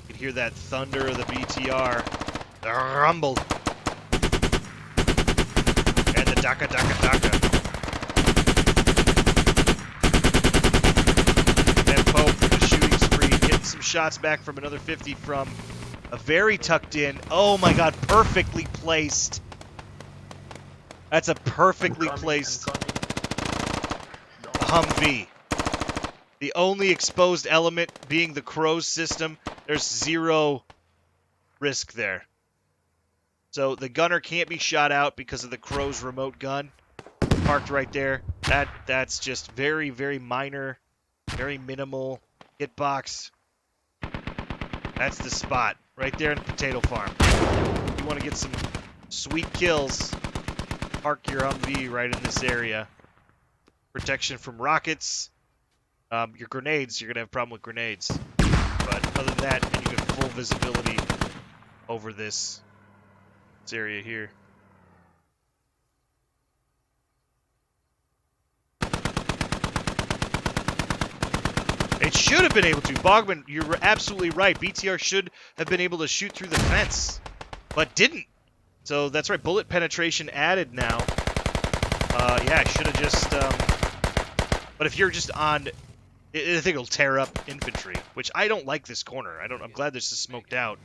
A: You can hear that thunder of the BTR. The rumble. And the daka daka daka. And Pope with the shooting spree, getting some shots back from another 50 from a very tucked in. Oh my god, perfectly placed. That's a perfectly placed Humvee. The only exposed element being the crow's system. There's zero risk there. So the gunner can't be shot out because of the crow's remote gun parked right there. That's just very, very minor, very minimal hitbox. That's the spot right there in Potato Farm. If you want to get some sweet kills, park your Humvee right in this area. Protection from rockets. Your grenades, you're going to have a problem with grenades. But other than that, and you get full visibility over this area here. It should have been able to. Bogman, you're absolutely right. BTR should have been able to shoot through the fence, but didn't. So that's right. Bullet penetration added now. Yeah, I should have just... but if you're just on... I think it'll tear up infantry, which I don't like this corner. I'm glad this is smoked out.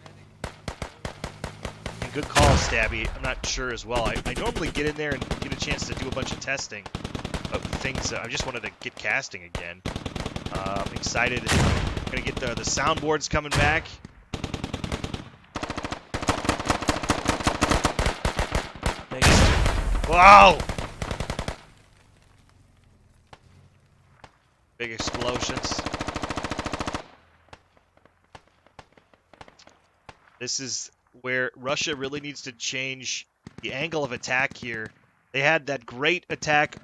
A: And good call, Stabby. I'm not sure as well. I normally get in there and get a chance to do a bunch of testing of things. I just wanted to get casting again. I'm excited. I'm gonna get the soundboards coming back. Wow! Big explosions. This is where Russia really needs to change the angle of attack here. They had that great attack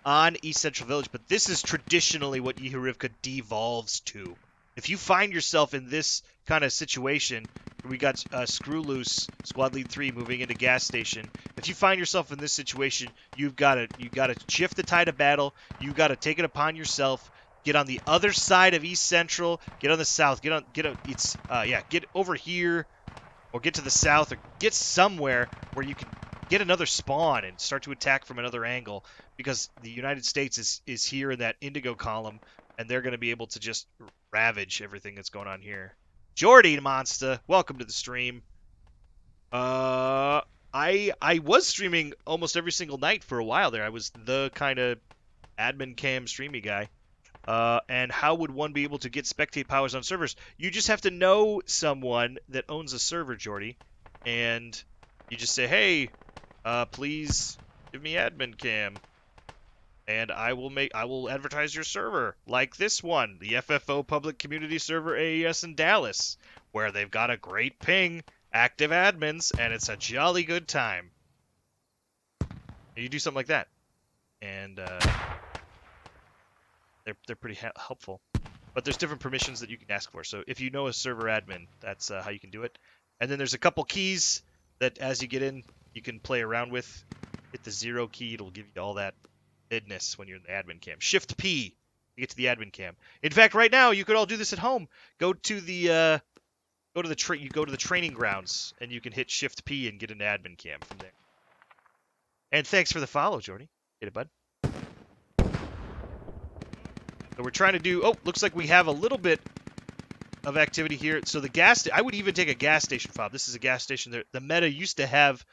A: on East Central Village, but this is traditionally what Yehariva devolves to. If you find yourself in this kind of situation, we got Screw Loose, Squad Lead 3 moving into gas station. If you find yourself in this situation, you've got to shift the tide of battle. You got to take it upon yourself. Get on the other side of East Central. Get on the south. Get over here, or get to the south, or get somewhere where you can get another spawn and start to attack from another angle, because the United States is here in that indigo column, and they're going to be able to just ravage everything that's going on here. Jordy Monster, welcome to the stream. I was streaming almost every single night for a while there. I was the kind of admin cam streamy guy. And how would one be able to get spectate powers on servers? You just have to know someone that owns a server, Jordy, and you just say, hey, please give me admin cam, and I will advertise your server, like this one, the FFO Public Community Server AES in Dallas, where they've got a great ping, active admins, and it's a jolly good time. And you do something like that, and they're pretty helpful. But there's different permissions that you can ask for. So if you know a server admin, that's how you can do it. And then there's a couple keys that as you get in, you can play around with. Hit the 0 key, it'll give you all that midness when you're in the admin cam. Shift P to get to the admin cam. In fact, right now you could all do this at home. Go to the training grounds, and you can hit Shift P and get an admin cam from there. And thanks for the follow, Jordy. Get it, bud. So we're trying to do... Oh, looks like we have a little bit of activity here. So I would even take a gas station fob. This is a gas station. There. The meta used to have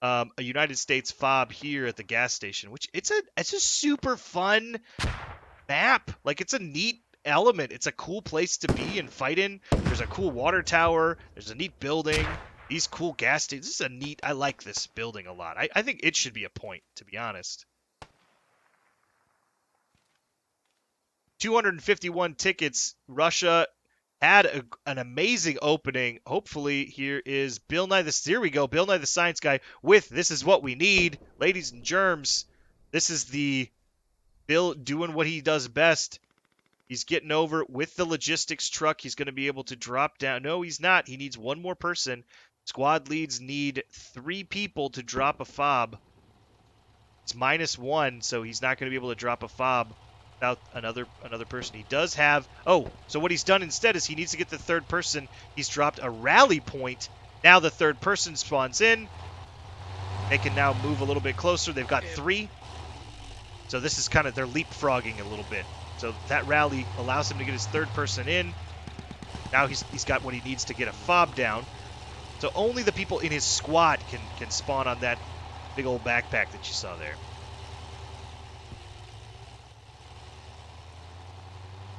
A: a United States fob here at the gas station, which it's a super fun map. Like, it's a neat element. It's a cool place to be and fight in. There's a cool water tower. There's a neat building. These cool gas stations. This is a neat. I like this building a lot. I think it should be a point, to be honest. 251 tickets. Russia had an amazing opening. Hopefully, here is Bill Nye here we go. Bill Nye the Science Guy with This Is What We Need. Ladies and germs, this is the Bill doing what he does best. He's getting over with the logistics truck. He's going to be able to drop down. No, he's not. He needs one more person. Squad leads need 3 people to drop a fob. It's -1, so he's not going to be able to drop a fob without another person. He does have... Oh, so what he's done instead is he needs to get the 3rd person. He's dropped a rally point. Now the 3rd person spawns in. They can now move a little bit closer. They've got 3. So this is kind of... They're leapfrogging a little bit. So that rally allows him to get his 3rd person in. Now he's got what he needs to get a fob down. So only the people in his squad can spawn on that big old backpack that you saw there.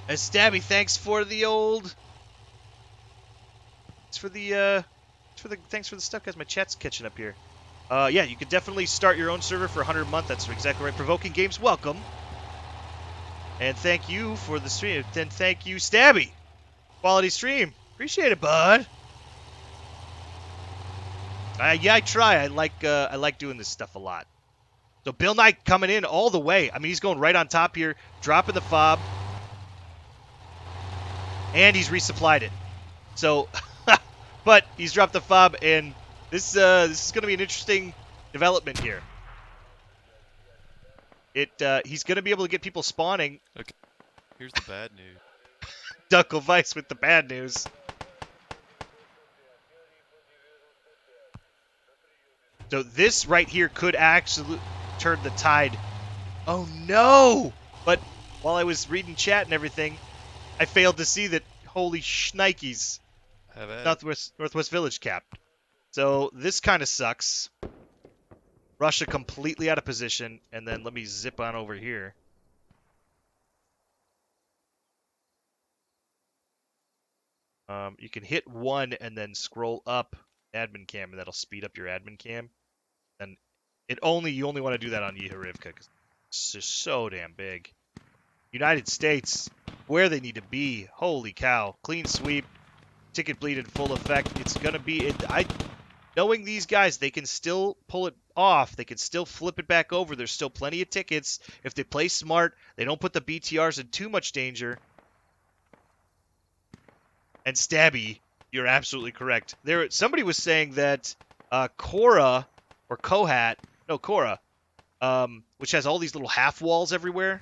A: And Stabby, thanks for the old... Thanks for the stuff, guys. My chat's catching up here. Yeah, you could definitely start your own server for 100 a month. That's exactly right. Provoking Games, welcome. And thank you for the stream. Then thank you, Stabby. Quality stream. Appreciate it, bud. Yeah, I try. I like doing this stuff a lot. So Bill Nye coming in all the way. I mean, he's going right on top here, dropping the fob, and he's resupplied it. So, but he's dropped the fob, and this is going to be an interesting development here. He's going to be able to get people spawning.
C: Okay. Here's the bad news.
A: Duckle Vice with the bad news. So this right here could actually turn the tide. Oh no! But while I was reading chat and everything, I failed to see that. Holy shnikes! Northwest Village capped. So this kind of sucks. Russia completely out of position, and then let me zip on over here. You can hit 1 and then scroll up admin cam, and that'll speed up your admin cam. And you only want to do that on Yehariva because it's just so damn big. United States, where they need to be. Holy cow! Clean sweep, ticket bleed in full effect. It's gonna be. Knowing these guys, they can still pull it off. They can still flip it back over. There's still plenty of tickets if they play smart. They don't put the BTRs in too much danger. And Stabby, you're absolutely correct. Somebody was saying that Korra, or Kohat, no, Korra, which has all these little half walls everywhere,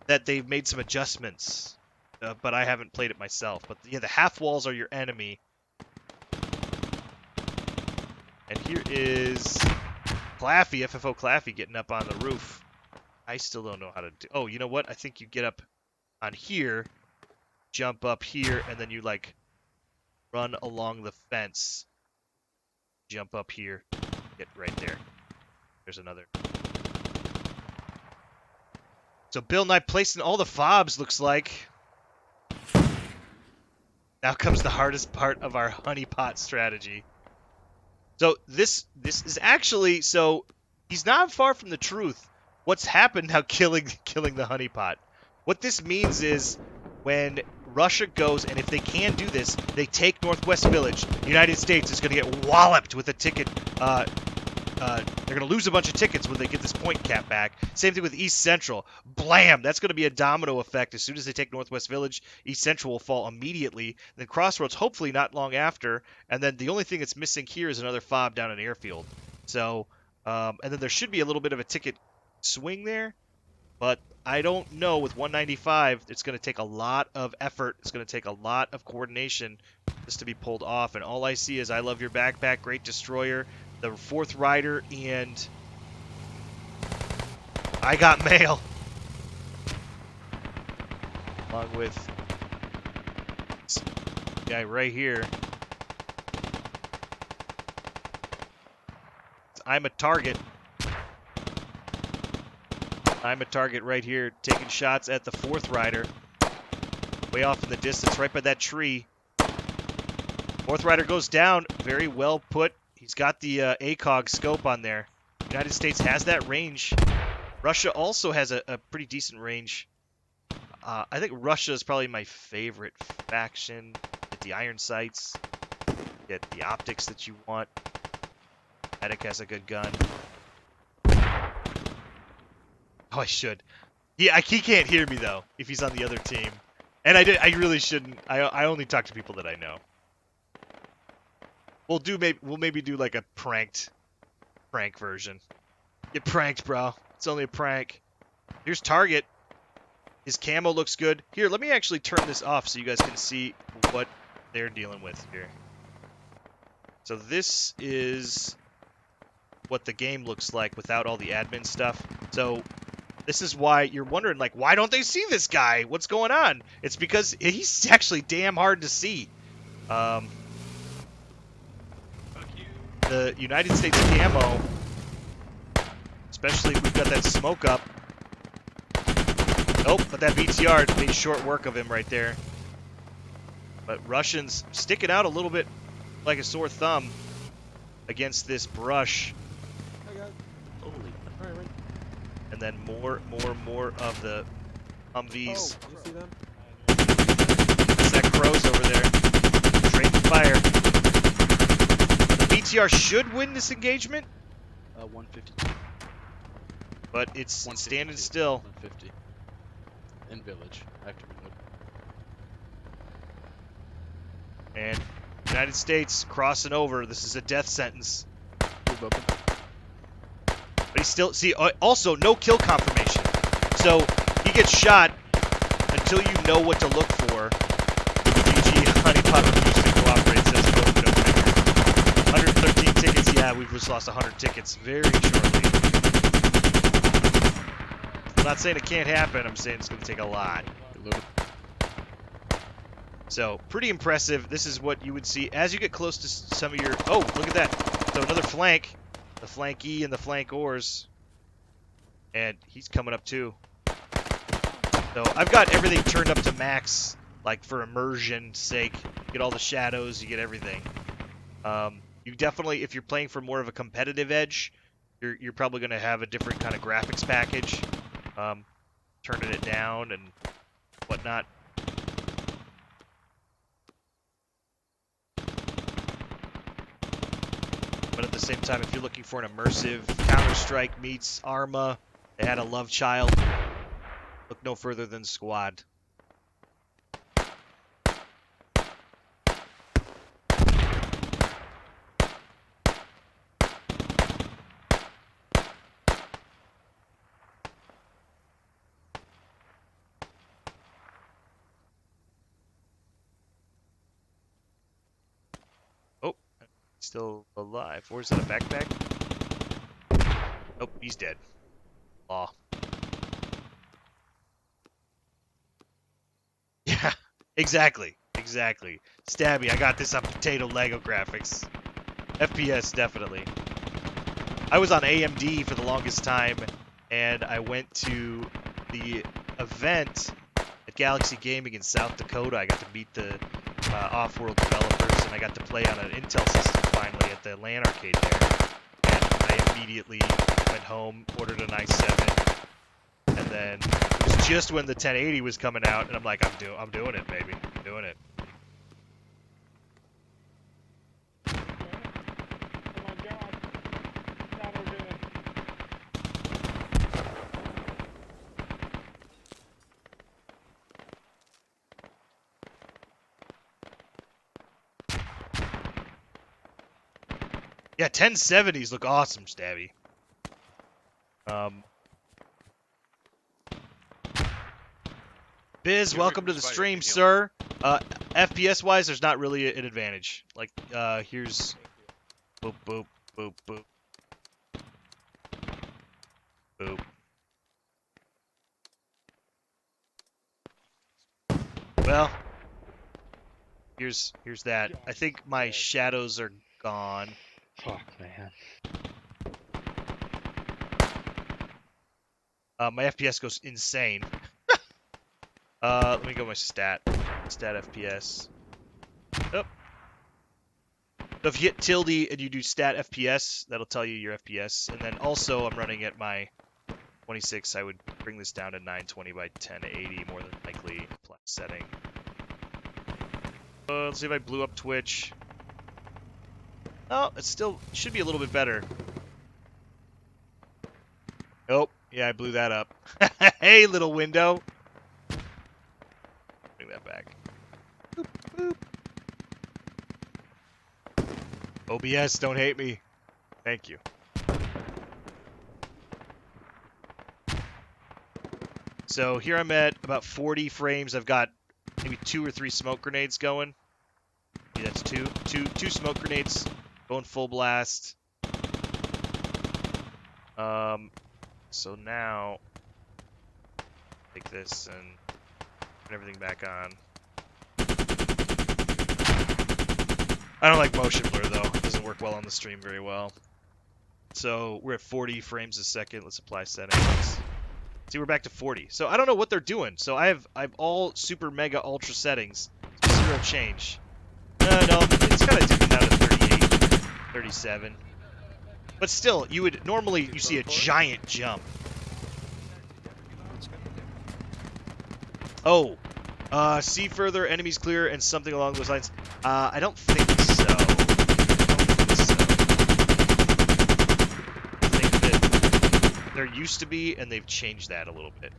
A: that they've made some adjustments. But I haven't played it myself. But yeah, the half walls are your enemy. And here is Claffy, FFO Claffy, getting up on the roof. I still don't know how to do... Oh, you know what? I think you get up on here, jump up here, and then you, like, run along the fence. Jump up here. Get right there. There's another. So Bill Nye placing all the fobs, looks like. Now comes the hardest part of our honeypot strategy. So this is actually, so he's not far from the truth. What's happened now killing the honeypot. What this means is when Russia goes, and if they can do this, they take Northwest Village, the United States is going to get walloped with a ticket. They're going to lose a bunch of tickets when they get this point cap back. Same thing with East Central. Blam! That's going to be a domino effect. As soon as they take Northwest Village, East Central will fall immediately. Then Crossroads, hopefully not long after. And then the only thing that's missing here is another fob down in Airfield. So, and then there should be a little bit of a ticket swing there. But I don't know. With 195, it's going to take a lot of effort. It's going to take a lot of coordination just to be pulled off. And all I see is I Love Your Backpack, Great Destroyer, the 4th Rider, and I Got Mail. Along with guy right here. I'm a target. I'm a target right here, taking shots at the fourth rider. Way off in the distance, right by that tree. Fourth rider goes down. Very well put. He's got the ACOG scope on there. United States has that range. Russia also has a pretty decent range. I think Russia is probably my favorite faction. Get the iron sights. Get the optics that you want. Medic has a good gun. Oh, I should. He can't hear me though if he's on the other team, and I really shouldn't. I only talk to people that I know. We'll maybe do like a prank version. Get pranked, bro. It's only a prank. Here's target. His camo looks good. Here, let me actually turn this off so you guys can see what they're dealing with here. So this is what the game looks like without all the admin stuff. So this is why you're wondering, like, why don't they see this guy? What's going on? It's because he's actually damn hard to see. The United States camo, especially we've got that smoke up. Nope, but that BTR made short work of him right there. But Russians sticking out a little bit like a sore thumb against this brush. And then more of the Humvees.
J: Oh, you see them?
A: It's that Crows over there. Trading fire. The BTR should win this engagement.
N: 152.
A: But it's standing still.
N: 150. In village. Active mode.
A: And United States crossing over. This is a death sentence.
N: Move open.
A: But he's still... See, also, no kill confirmation. So, he gets shot until you know what to look for. GG, Honeypot refused to cooperate, says no trigger. 113 tickets. Yeah, we've just lost 100 tickets very shortly. I'm not saying it can't happen. I'm saying it's going to take a lot. So, pretty impressive. This is what you would see as you get close to some of your... Oh, look at that. So, another flank. The flank E and the flank Ors. And he's coming up too. So I've got everything turned up to max, like for immersion's sake. You get all the shadows, you get everything. You definitely, if you're playing for more of a competitive edge, you're probably going to have a different kind of graphics package. Turning it down and whatnot. But at the same time, if you're looking for an immersive Counter-Strike meets Arma, they had a love child, look no further than Squad. Oh, still alive. Where's that, a backpack? Nope, he's dead. Aw. Yeah, exactly. Exactly. Stabby, I got this on potato Lego graphics. FPS, definitely. I was on AMD for the longest time, and I went to the event at Galaxy Gaming in South Dakota. I got to meet the off-world developers, and I got to play on an Intel system finally at the LAN arcade there. And I immediately went home, ordered an i7, and then it was just when the 1080 was coming out, and I'm like, I'm doing it, baby. I'm doing it. Yeah, 1070s look awesome, Stabby. Biz, welcome to the stream, sir. FPS-wise, there's not really an advantage. Like, here's... Boop, boop, boop, boop. Boop. Well, Here's that. I think my shadows are gone.
N: Fuck, man.
A: My FPS goes insane. Let me go my stat FPS. Oh. So if you hit tilde and you do stat FPS, that'll tell you your FPS. And then also I'm running at my 26. I would bring this down to 920 by 1080 more than likely. Apply setting. Let's see if I blew up Twitch. Oh, it still should be a little bit better. Nope. Yeah, I blew that up. Hey, little window. Bring that back. Boop, boop. OBS, don't hate me. Thank you. So here I'm at about 40 frames. I've got maybe 2 or 3 smoke grenades going. Yeah, that's two smoke grenades going full blast. So now take this and put everything back on. I don't like motion blur though. It doesn't work well on the stream very well. So we're at 40 frames a second. Let's apply settings. See, we're back to 40. So I don't know what they're doing. So I've all super mega ultra settings. Zero change. No, it's kind of dipping down to 38, 37. But still, you see a giant jump. Oh, see further, enemies clear, and something along those lines. I don't think so. I think that there used to be, and they've changed that a little bit.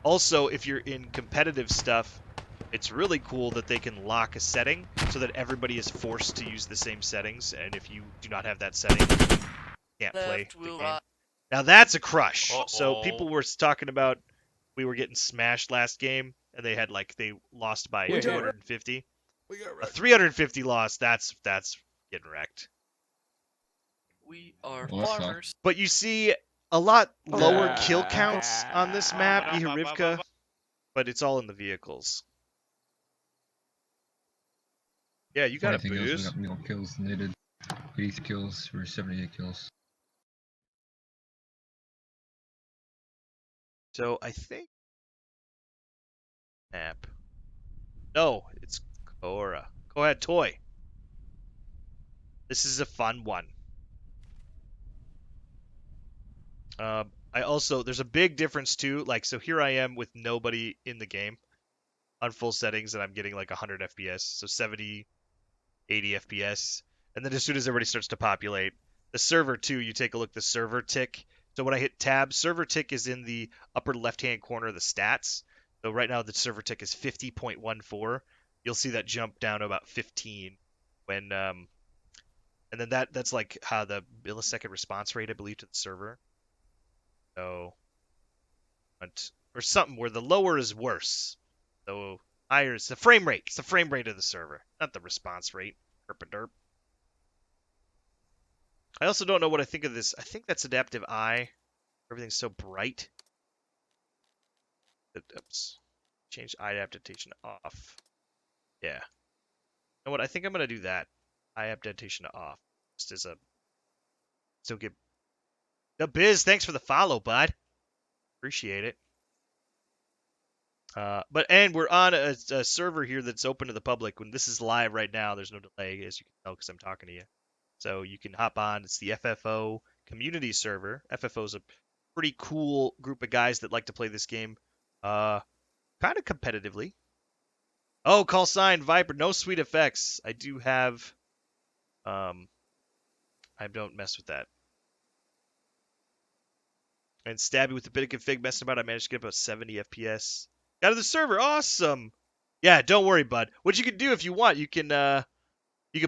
A: Also, if you're in competitive stuff, it's really cool that they can lock a setting so that everybody is forced to use the same settings, and if you do not have that setting, you can't play the game. Now that's a crush. So people were talking about we were getting smashed last game, and they lost by 250. A 350 loss, that's getting wrecked.
L: We are farmers.
A: But you see a lot lower kill counts on this map, Yehariva, but it's all in the vehicles. Yeah, you got a booze.
O: We got kills needed. 80 kills, we're 78 kills.
A: So I think map. No, it's Cora. Go ahead, Toy. This is a fun one. There's a big difference too. Like, so here I am with nobody in the game on full settings, and I'm getting like 100 FPS, so 70, 80 FPS. And then as soon as everybody starts to populate, the server too, you take a look, the server tick. So when I hit tab, server tick is in the upper left-hand corner of the stats. So right now the server tick is 50.14. You'll see that jump down to about 15 when, and then that's like how the millisecond response rate, I believe, to the server. So, or something where the lower is worse. So higher is the frame rate. It's the frame rate of the server, not the response rate. Derp. I also don't know what I think of this. I think that's adaptive eye. Everything's so bright. Oops. Change eye adaptation off. Yeah. You know what? I think I'm gonna do that. Eye adaptation off. Just as a still get the Biz. Thanks for the follow, bud. Appreciate it. And we're on a server here that's open to the public. When this is live right now, there's no delay, as you can tell, because I'm talking to you. So you can hop on. It's the FFO community server. FFO is a pretty cool group of guys that like to play this game, kind of competitively. Oh, call sign Viper. No sweet effects. I do have. I don't mess with that. And Stabby with a bit of config messing about. I managed to get about 70 FPS. Out of the server, awesome. Yeah, don't worry, bud. What you can do if you want, you can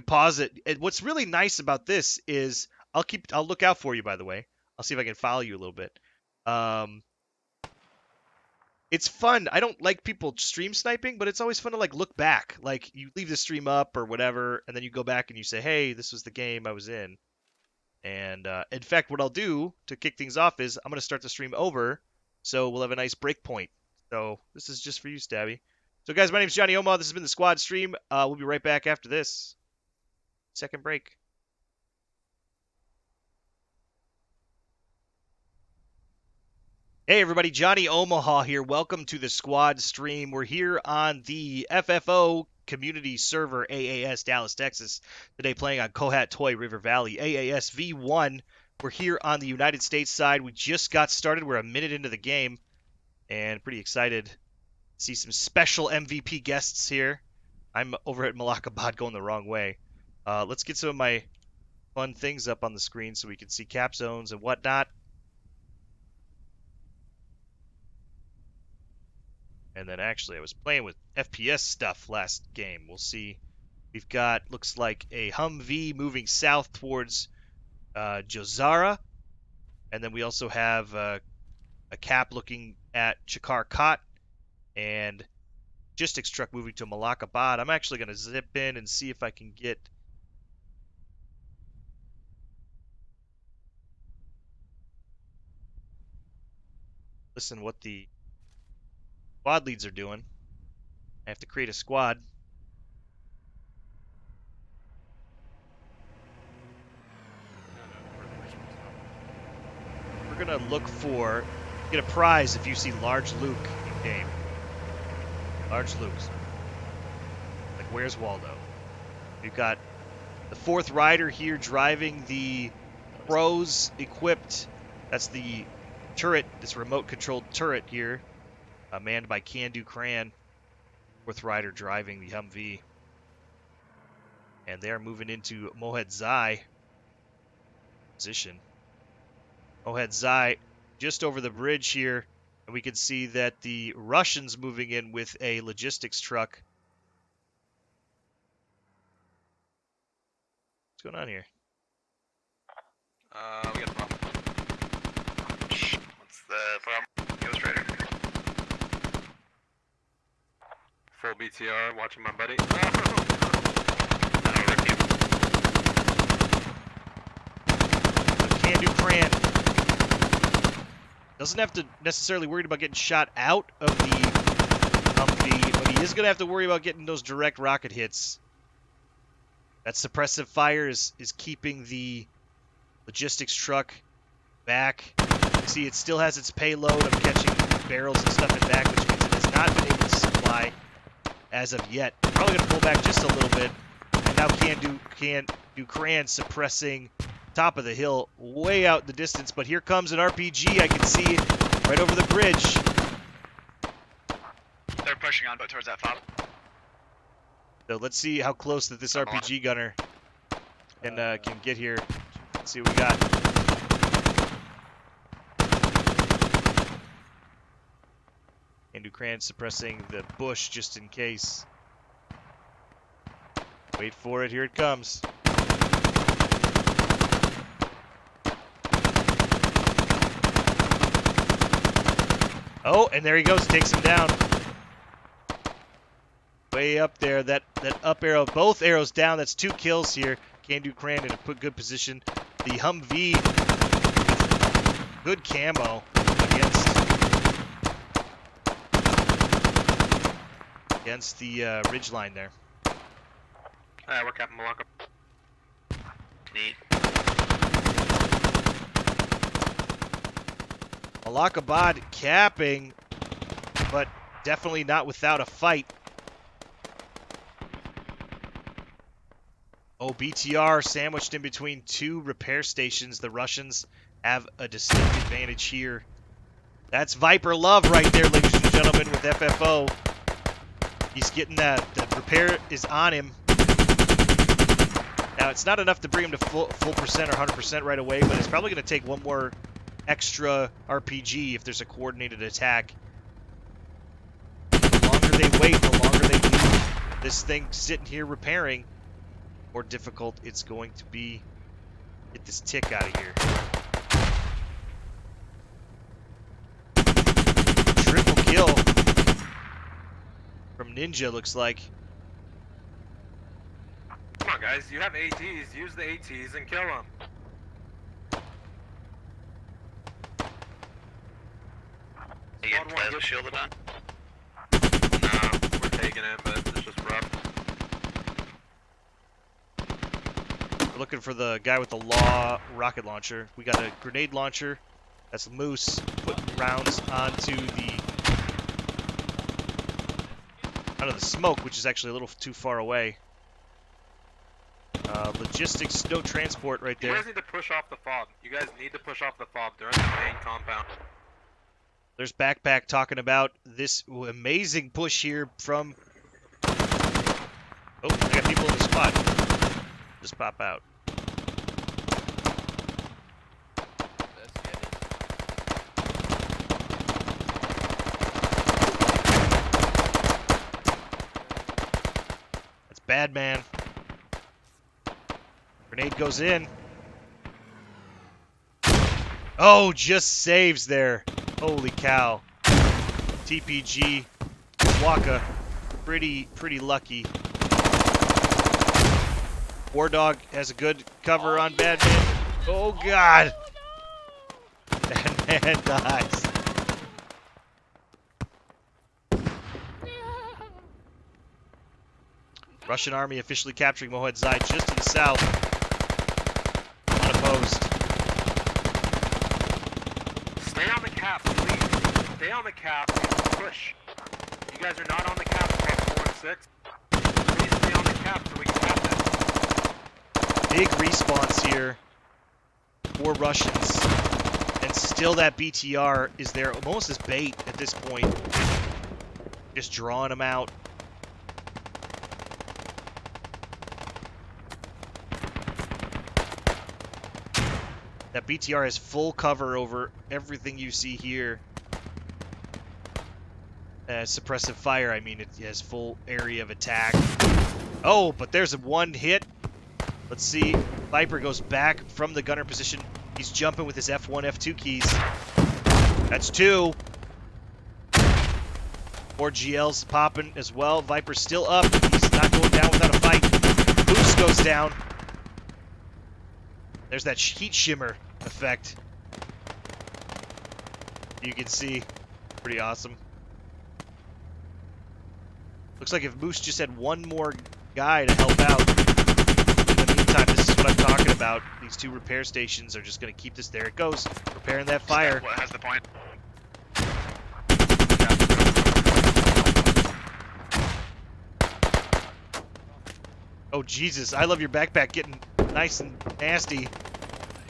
A: pause it. And what's really nice about this is I'll look out for you, by the way. I'll see if I can follow you a little bit. It's fun. I don't like people stream sniping, but it's always fun to like look back. Like you leave the stream up or whatever, and then you go back and you say, "Hey, this was the game I was in." And in fact, what I'll do to kick things off is I'm going to start the stream over, so we'll have a nice break point. So this is just for you, Stabby. So, guys, my name's Johnny Omaha. This has been the squad stream. We'll be right back after this second break. Hey, everybody. Johnny Omaha here. Welcome to the squad stream. We're here on the FFO community server, AAS, Dallas, Texas. Today playing on Kohat Toy, River Valley, AAS V1. We're here on the United States side. We just got started. We're a minute into the game. And pretty excited to see some special MVP guests here. I'm over at Malakabad going the wrong way. Let's get some of my fun things up on the screen so we can see cap zones and whatnot. And then actually, I was playing with FPS stuff last game. We'll see. We've got, looks like a Humvee moving south towards Jozara. And then we also have a cap looking at Chakarkat and logistics truck moving to Malakabad. I'm actually going to zip in and see if I can get listen what the squad leads are doing. I have to create a squad. We're going to look for, get a prize if you see Large Luke in game. Large Luke's. Like, where's Waldo? We've got the fourth rider here driving the Pros equipped. That's the turret, this remote controlled turret here, manned by Candu Cran. Fourth rider driving the Humvee. And they're moving into Mohed Zai position. Mohed Zai just over the bridge here. And we can see that the Russians moving in with a logistics truck. What's going on here?
I: We got a problem. What's the problem? Ghost Rider. Full BTR, watching my buddy.
A: Candu Cran doesn't have to necessarily worry about getting shot out of the Humvee, but he is going to have to worry about getting those direct rocket hits. That suppressive fire is keeping the logistics truck back. See, it still has its payload. I'm catching barrels and stuff in back, which means it has not been able to supply as of yet. Probably going to pull back just a little bit. And now Candu Cran suppressing top of the hill way out in the distance. But here comes an RPG. I can see it right over the bridge.
H: They're pushing on, but towards that fob.
A: So let's see how close that this RPG gunner can get here. Let's see what we got. Candu Cran suppressing the bush just in case. Wait for it. Here it comes. Oh, and there he goes. Takes him down. Way up there. That up arrow. Both arrows down. That's 2 kills here. Candu Cran in a good position. The Humvee, good camo against the ridgeline there.
I: We're capping Malakabad. Neat.
A: Malakabad capping, but definitely not without a fight. Oh, BTR sandwiched in between 2 repair stations. The Russians have a distinct advantage here. That's Viper Love right there, ladies and gentlemen, with FFO. He's getting that. The repair is on him. Now, it's not enough to bring him to full percent or 100% right away, but it's probably going to take one more extra RPG if there's a coordinated attack. The longer they wait, the longer they leave this thing sitting here repairing, more difficult it's going to be. Get this tick out of here. Triple kill from Ninja, looks like.
I: Come on, guys. You have ATs. Use the ATs and kill them. You getting plasma shielded on? No, we're taking taking it, but it's just rough.
A: We're looking for the guy with the law rocket launcher. We got a grenade launcher. That's Moose putting rounds onto the smoke, which is actually a little too far away. Logistics, no transport right
I: You
A: there.
I: guys need to push off the fob. You guys need to push off the fob. They're in the main compound.
A: There's Backpack talking about this amazing push here from... Oh, I got people in the spot. Just pop out. That's bad, man. Grenade goes in. Oh, just saves there. Holy cow. TPG Waka. Pretty lucky. War Dog has a good cover on Badman. Oh god. Badman dies. Russian army officially capturing Mohed Zai just to the south. Unopposed.
I: Stay on the cap, please. Stay on the cap and push. You guys are not on the cap above 4 and 6. Please stay on the cap so we can cap this.
A: Big response here for Russians. And still that BTR is there almost as bait at this point. Just drawing them out. That BTR has full cover over everything you see here. Suppressive fire, I mean, it has full area of attack. Oh, but there's one hit. Let's see. Viper goes back from the gunner position. He's jumping with his F1, F2 keys. That's 2. More GLs popping as well. Viper's still up. He's not going down without a fight. Boost goes down. There's that heat shimmer effect. You can see. Pretty awesome. Looks like if Moose just had one more guy to help out. In the meantime, this is what I'm talking about. These 2 repair stations are just going to keep this. There it goes. Repairing that fire.
H: What has the point?
A: Oh, Jesus. I love your backpack getting nice and nasty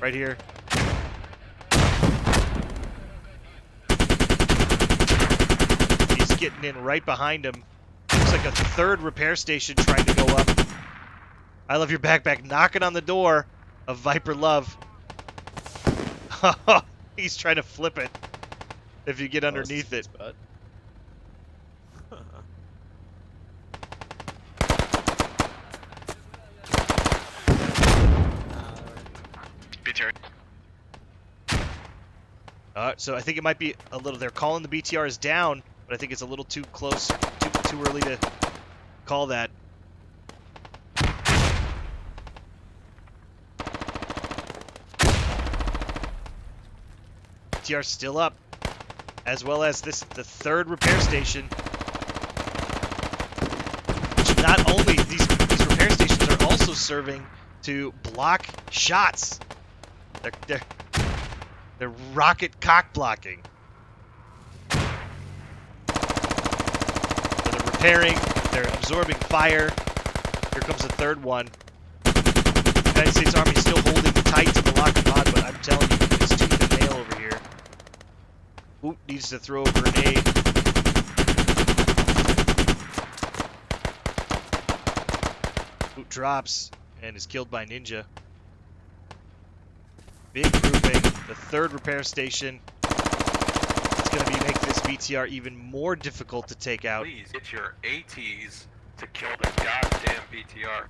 A: right here. He's getting in right behind him. Looks like a 3rd repair station trying to go up. I love your backpack knocking on the door of Viper Love. He's trying to flip it if you get underneath it. So I think it might be a little. They're calling the BTRs down, but I think it's a little too close, too early to call that. BTR still up, as well as the 3rd repair station. Which not only these repair stations are also serving to block shots. They're rocket cock blocking. So they're repairing, they're absorbing fire. Here comes the 3rd one. The United States Army still holding tight to Malakabad, but I'm telling you, it's tooth and nail over here. Boot needs to throw a grenade. Boot drops and is killed by Ninja. Big grouping, the 3rd repair station. It's going to make this BTR even more difficult to take out.
I: Please get your ATs to kill the goddamn BTR.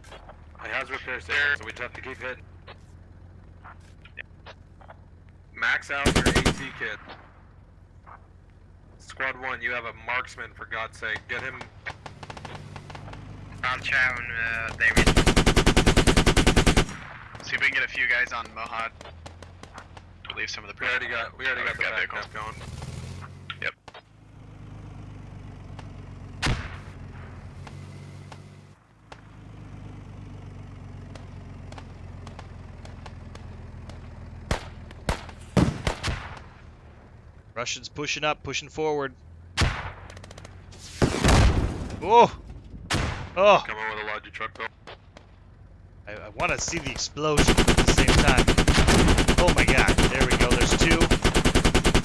I: It has repair station, so we just have to keep hitting. Max out your AT kit. Squad 1, you have a marksman, for God's sake. Get him.
H: I'll chat when they reach. See if we can get a few guys on Mohad. To leave some of the.
I: We already got the backup going.
H: Yep.
A: Russians pushing up, pushing forward. Oh! Oh!
I: Come on with a larger truck, Bill.
A: I want to see the explosion at the same time. Oh my god. There we go. There's two.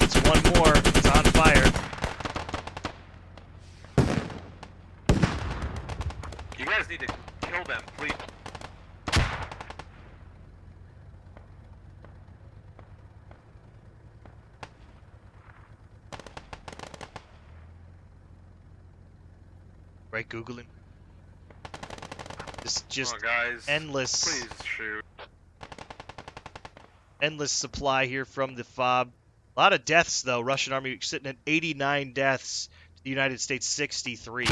A: It's one more. It's on fire.
I: You guys need to kill them, please.
A: Right, Googling. This is just
I: Come on, guys.
A: endless.
I: Please shoot.
A: Endless supply here from the FOB. A lot of deaths, though. Russian Army sitting at 89 deaths to the United States 63.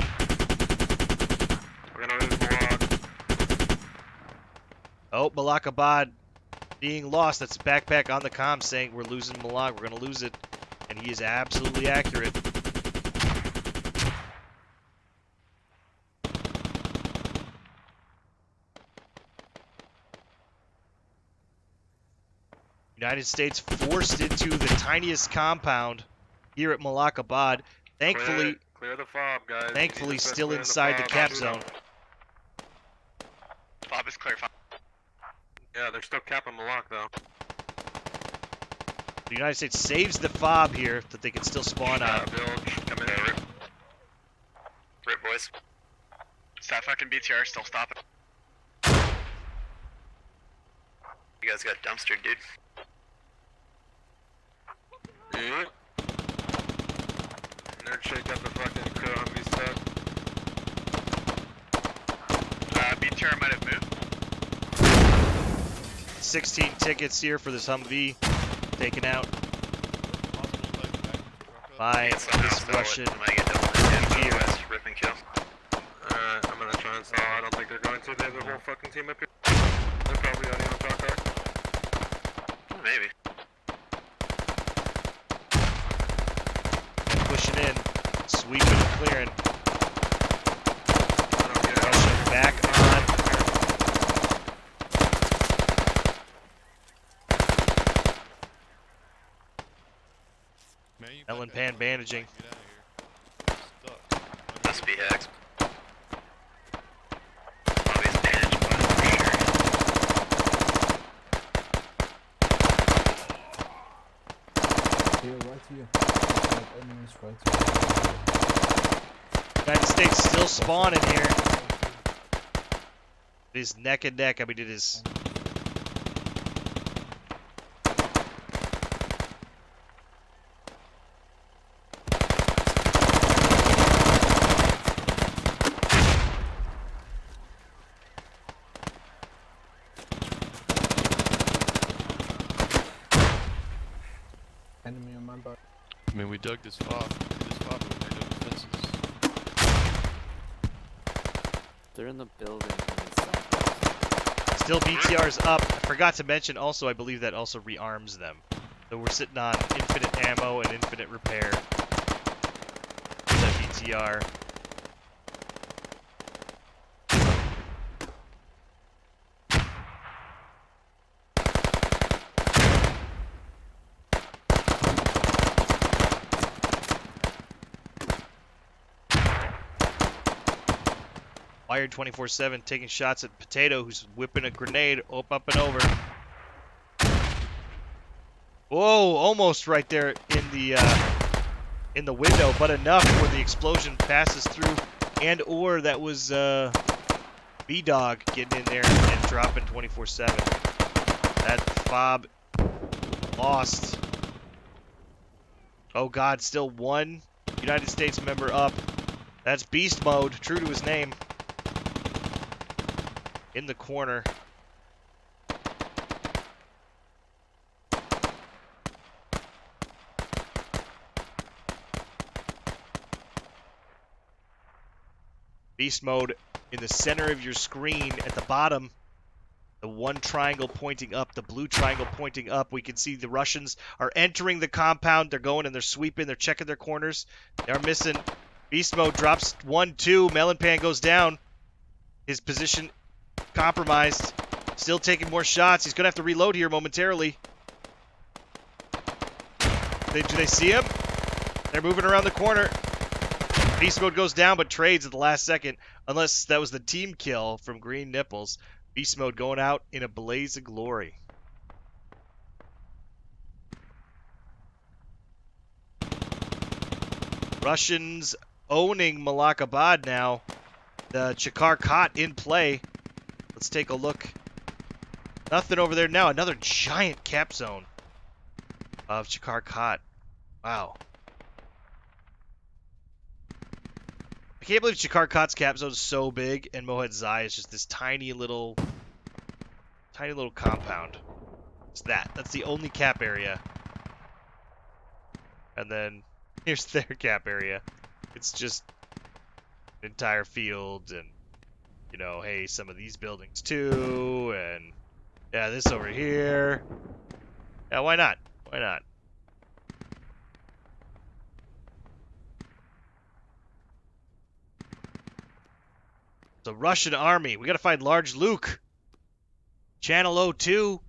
I: We're gonna lose Malak.
A: Oh, Malakabad being lost. That's backpack on the comm saying we're losing Malak. We're going to lose it. And he is absolutely accurate. United States forced into the tiniest compound here at Malakabad. Thankfully,
I: Clear the fob, guys.
A: thankfully still inside the cap zone.
H: Fob is clear.
I: Yeah, they're still capping Malak, though.
A: The United States saves the FOB here that they can still spawn on.
I: Bilge, come in.
H: Rip, boys. Staff fucking BTR still stopping. You guys got dumpstered, dude.
I: Yeah. Nerd shake up the fucking crew on me stuff.
H: BTR might have moved.
A: 16 tickets here for this Humvee taken out by this Russian engineer.
H: Rip and kill.
I: Alright, I'm gonna try and stall. I don't think they're going to. They have the whole fucking team up here. They're probably on the car.
H: Maybe.
A: Pushing in, sweeping and clearing. Russian back on. Ellen Pan bandaging.
H: Must be Hex. Obvious bandage, but for sure.
A: United States still spawning here. It is neck and neck. I mean, it is.
K: Enemy on my butt.
C: I mean, we dug this fob. This fob, we made up defenses.
N: They're in the building.
A: Still BTR's up. I forgot to mention also, I believe that also rearms them. So we're sitting on infinite ammo and infinite repair. That BTR. Wired 24/7, taking shots at Potato, who's whipping a grenade up and over. Whoa, almost right there in the window, but enough where the explosion passes through, and or that was B-Dog getting in there and dropping 24/7. That FOB lost. Oh God, still one United States member up. That's Beast Mode, true to his name. In the corner. Beast Mode in the center of your screen at the bottom. The one triangle pointing up, the blue triangle pointing up. We can see the Russians are entering the compound. They're going and they're sweeping. They're checking their corners. They're missing. Beast Mode drops 1-2. Melon Pan goes down. His position compromised. Still taking more shots. He's going to have to reload here momentarily. Do they see him? They're moving around the corner. Beast Mode goes down, but trades at the last second. Unless that was the team kill from Green Nipples. Beast Mode going out in a blaze of glory. Russians owning Malakabad now. The Chikar Kot in play. Let's take a look. Nothing over there now. Another giant cap zone of Chikar Kot. Wow. I can't believe Chikar Kot's cap zone is so big and Mohed Zai is just this tiny little compound. It's that. That's the only cap area. And then here's their cap area. It's just an entire field and, you know, hey, some of these buildings too, and yeah, this over here. Yeah, why not? Why not? The Russian army. We gotta find Large Luke. Channel 02.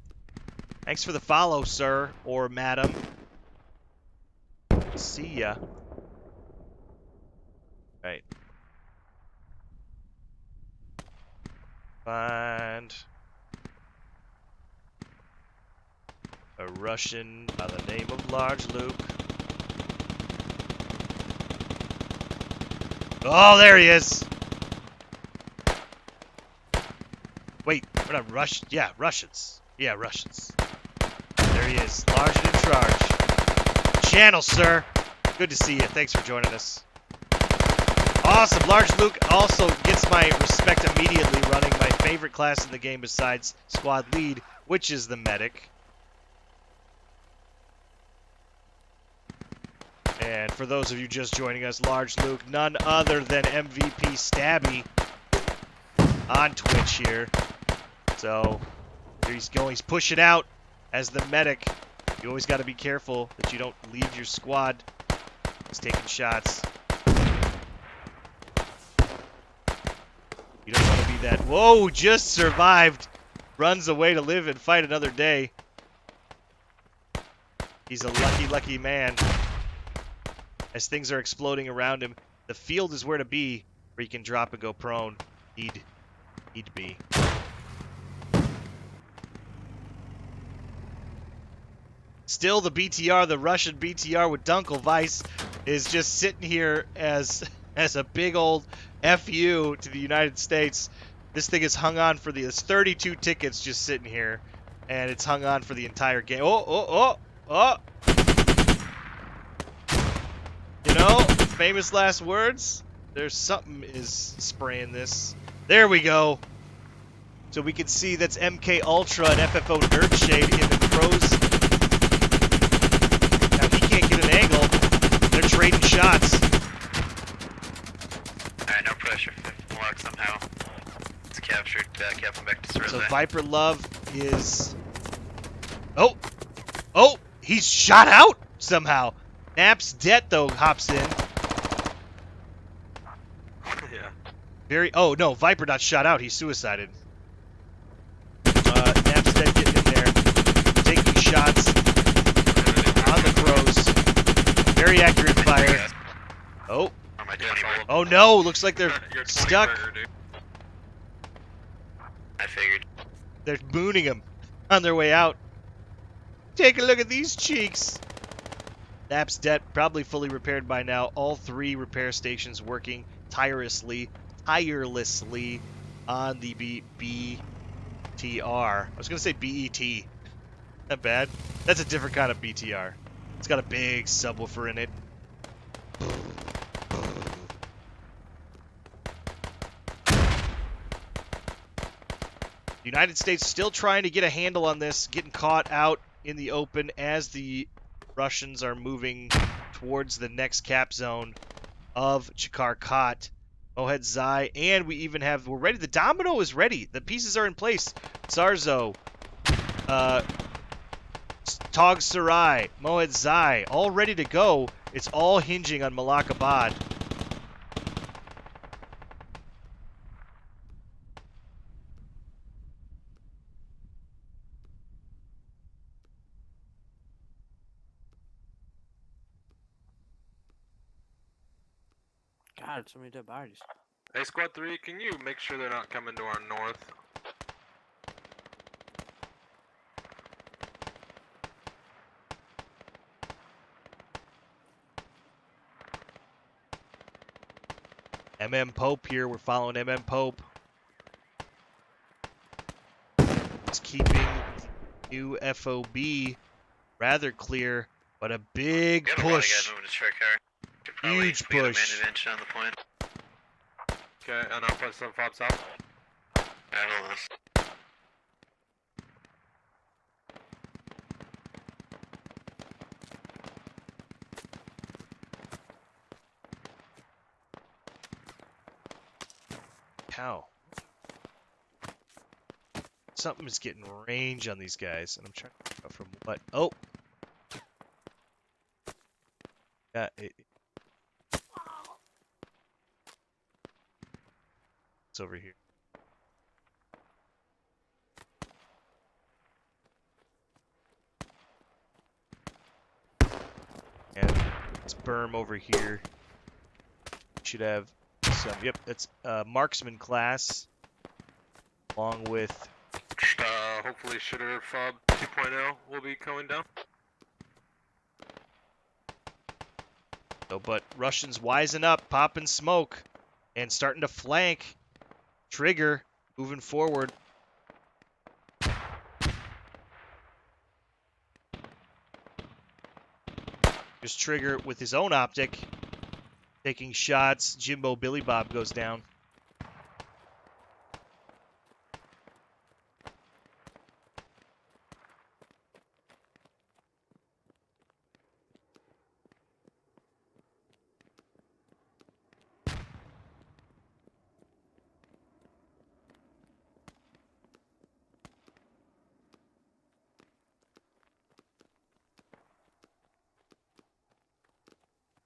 A: Thanks for the follow, sir or madam. See ya. Right. Find a Russian by the name of Large Luke. Oh, there he is. Wait, we're not Russian. Yeah, Russians. Yeah, Russians. There he is. Large and in charge. Channel, sir. Good to see you. Thanks for joining us. Awesome. Large Luke also gets my respect immediately, running my favorite class in the game besides Squad Lead, which is the Medic. And for those of you just joining us, Large Luke, none other than MVP Stabby on Twitch here. So here he's going. He's pushing out as the Medic. You always got to be careful that you don't leave your squad. He's taking shots. You don't want to be that. Whoa, just survived. Runs away to live and fight another day. He's a lucky, lucky man. As things are exploding around him, the field is where to be, where he can drop and go prone. Need be. Still, the BTR, the Russian BTR with Dunkelweiss, is just sitting here as a big old FU to the United States. This thing is hung on for there's 32 tickets just sitting here, and it's hung on for the entire game. Oh. You know, famous last words. There's something is spraying this. There we go. So we can see that's MK Ultra and FFO Nerdshade in the pros. Now he can't get an angle. They're trading shots.
H: Alright, no pressure. Mark somehow. It's captured. Captain back to Cereza.
A: So Viper Love is... Oh! He's shot out somehow. Naps Det, though, hops in.
H: Yeah.
A: Oh, no, Viper not shot out. He suicided. Naps Det getting in there. Taking shots on the crows. Very accurate fire. Oh. Oh, no. Looks like they're stuck.
H: I figured.
A: They're mooning him on their way out. Take a look at these cheeks. Naps Det probably fully repaired by now. All 3 repair stations working tirelessly on the BTR. I was going to say BET. Not bad. That's a different kind of BTR. It's got a big subwoofer in it. The United States still trying to get a handle on this, getting caught out in the open as the Russians are moving towards the next cap zone of Chikar Kot. Mohed Zai, and we're ready. The domino is ready. The pieces are in place. Sarzo, Tog Sarai, Mohed Zai, all ready to go. It's all hinging on Malakabad.
N: God, so many dead bodies.
I: Hey, Squad 3, can you make sure they're not coming to our north?
A: MM Pope here. We're following MM Pope. It's keeping new FOB rather clear, but a big
H: We have a lot of
A: push.
H: guys moving to check car. Could probably
A: Huge
H: get a
A: push.
H: man advantage on the point.
I: Okay, and I'll put some fobs out.
H: Alright, hold on.
A: How? Something is getting range on these guys, and I'm trying to figure out from what. Oh! Yeah, it's over here. And it's berm over here. Should have some. Yep, that's marksman class, along with.
I: Hopefully Shitter Fob 2.0 will be going down.
A: So, but Russians wising up, popping smoke, and starting to flank. Trigger moving forward. Just Trigger with his own optic, taking shots. Jimbo Billy Bob goes down.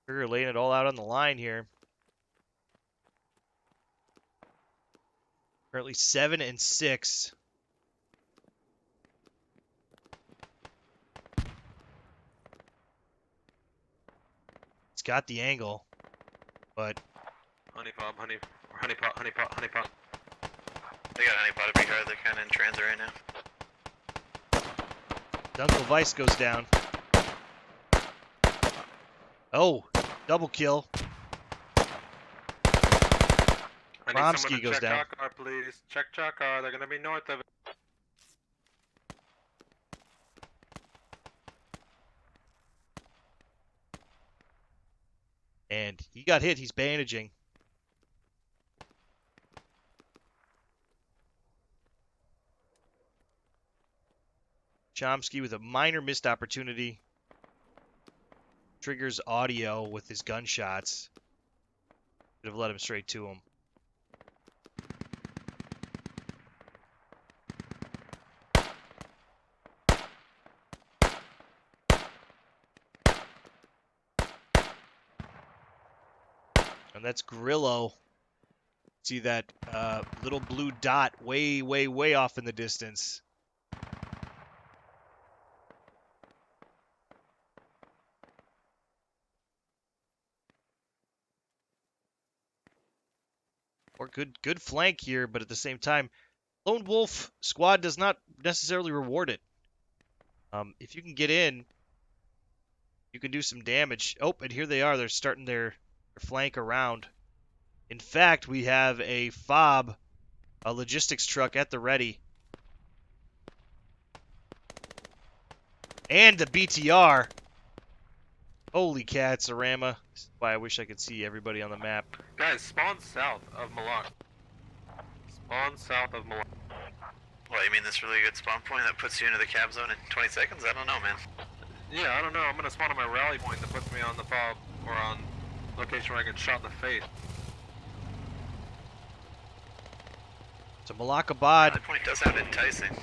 A: Trigger laying it all out on the line here. Currently 7-6. He's got the angle, but
I: Honey pot, honey pot, honey pot, honey pot.
H: They got honey pot pretty hard. They're kind of in transit right now.
A: Dunkel Vice goes down. Oh, double kill.
I: I need
A: Bromsky
I: someone to
A: goes
I: check
A: down.
I: Chakar, please. Check Chakar, they're gonna be north of it.
A: And he got hit. He's bandaging. Chomsky with a minor missed opportunity. Triggers audio with his gunshots. Should have let him straight to him. And that's Grillo. See that little blue dot way, way, way off in the distance. Or good flank here, but at the same time, Lone Wolf squad does not necessarily reward it. If you can get in, you can do some damage. Oh, and here they are. They're starting their flank around. In fact, we have a FOB, a logistics truck at the ready. And the BTR. Holy cats, Arama. This is why I wish I could see everybody on the map.
I: Guys, spawn south of Malak. Spawn south of Malak.
H: What, you mean this really good spawn point that puts you into the cab zone in 20 seconds? I don't know, man.
I: Yeah, I don't know. I'm gonna spawn on my rally point that puts me on the fob or on location where I get shot in the face.
A: So Malakabad.
H: That point does sound enticing.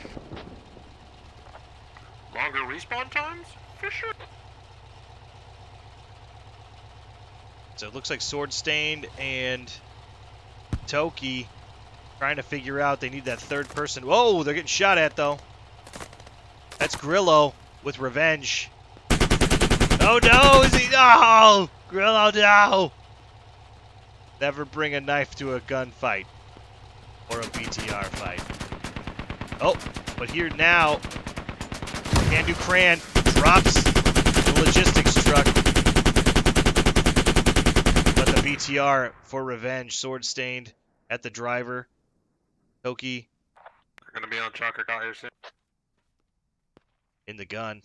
I: Longer respawn times? For sure.
A: So it looks like Sword Stained and Toki trying to figure out they need that third person. Whoa, they're getting shot at though. That's Grillo with revenge. Oh no, is he? No! Grillo, no! Never bring a knife to a gunfight or a BTR fight. Oh, but here now, Candu Cran drops the logistics truck. But the BTR for revenge, sword stained at the driver. Toki.
I: They're gonna be on Chalker Cot here soon.
A: In the gun.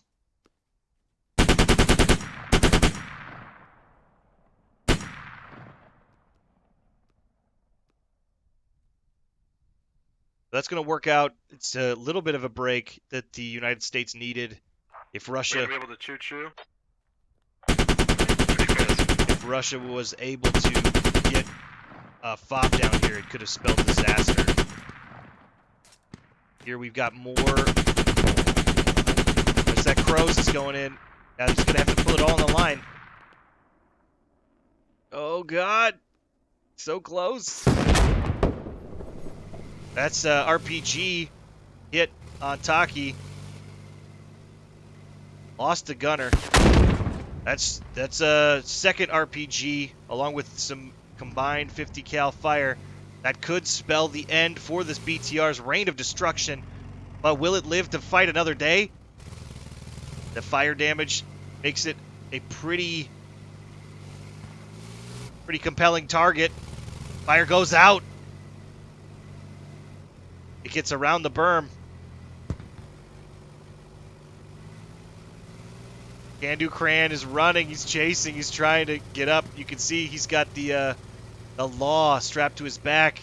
A: That's going to work out. It's a little bit of a break that the United States needed. If Russia,
I: We're gonna be able to choo-choo.
A: if Russia was able to get a FOB down here, it could have spelled disaster. Here we've got more. There's that Crows that's going in. Now he's going to have to put it all on the line. Oh, God. So close. That's RPG hit on Taki. Lost the gunner. That's a second RPG along with some combined 50 cal fire that could spell the end for this BTR's reign of destruction. But will it live to fight another day? The fire damage makes it a pretty compelling target. Fire goes out. It gets around the berm. Candu Cran is running. He's chasing. He's trying to get up. You can see he's got the law strapped to his back.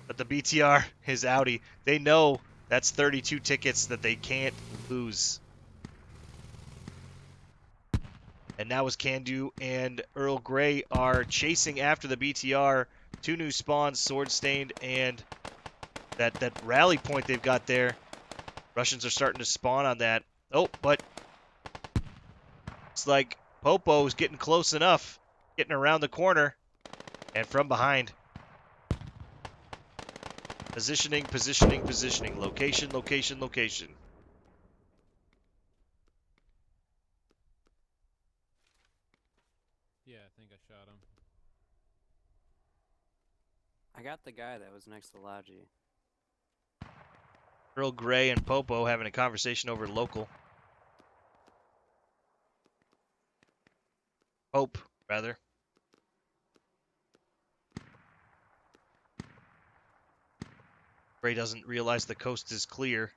A: But the BTR is outie. They know that's 32 tickets that they can't lose. And now as Candu and Earl Grey are chasing after the BTR, 2 new spawns, Sword Stained, and that rally point they've got there. Russians are starting to spawn on that. Oh, but it's like Popo's getting close enough, getting around the corner, and from behind. Positioning, positioning, positioning. Location, location, location.
N: Yeah, I think I shot him. I got the guy that was next to Logi.
A: Earl Grey and Popo having a conversation over local. Hope, rather. Grey doesn't realize the coast is clear.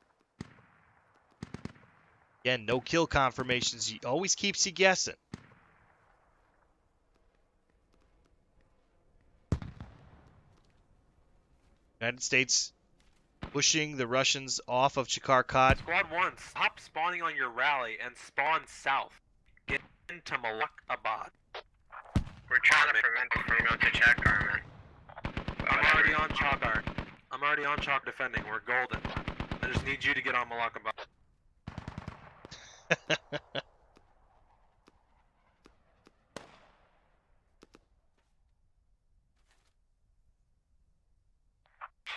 A: Again, no kill confirmations. He always keeps you guessing. United States pushing the Russians off of Chikarkat.
I: Squad 1, stop spawning on your rally and spawn south. Get into Malakabad.
E: We're trying to prevent them from going to Chakar, man.
I: I'm already on Chakar. I'm already on Chalk defending. We're golden. I just need you to get on Malakabad.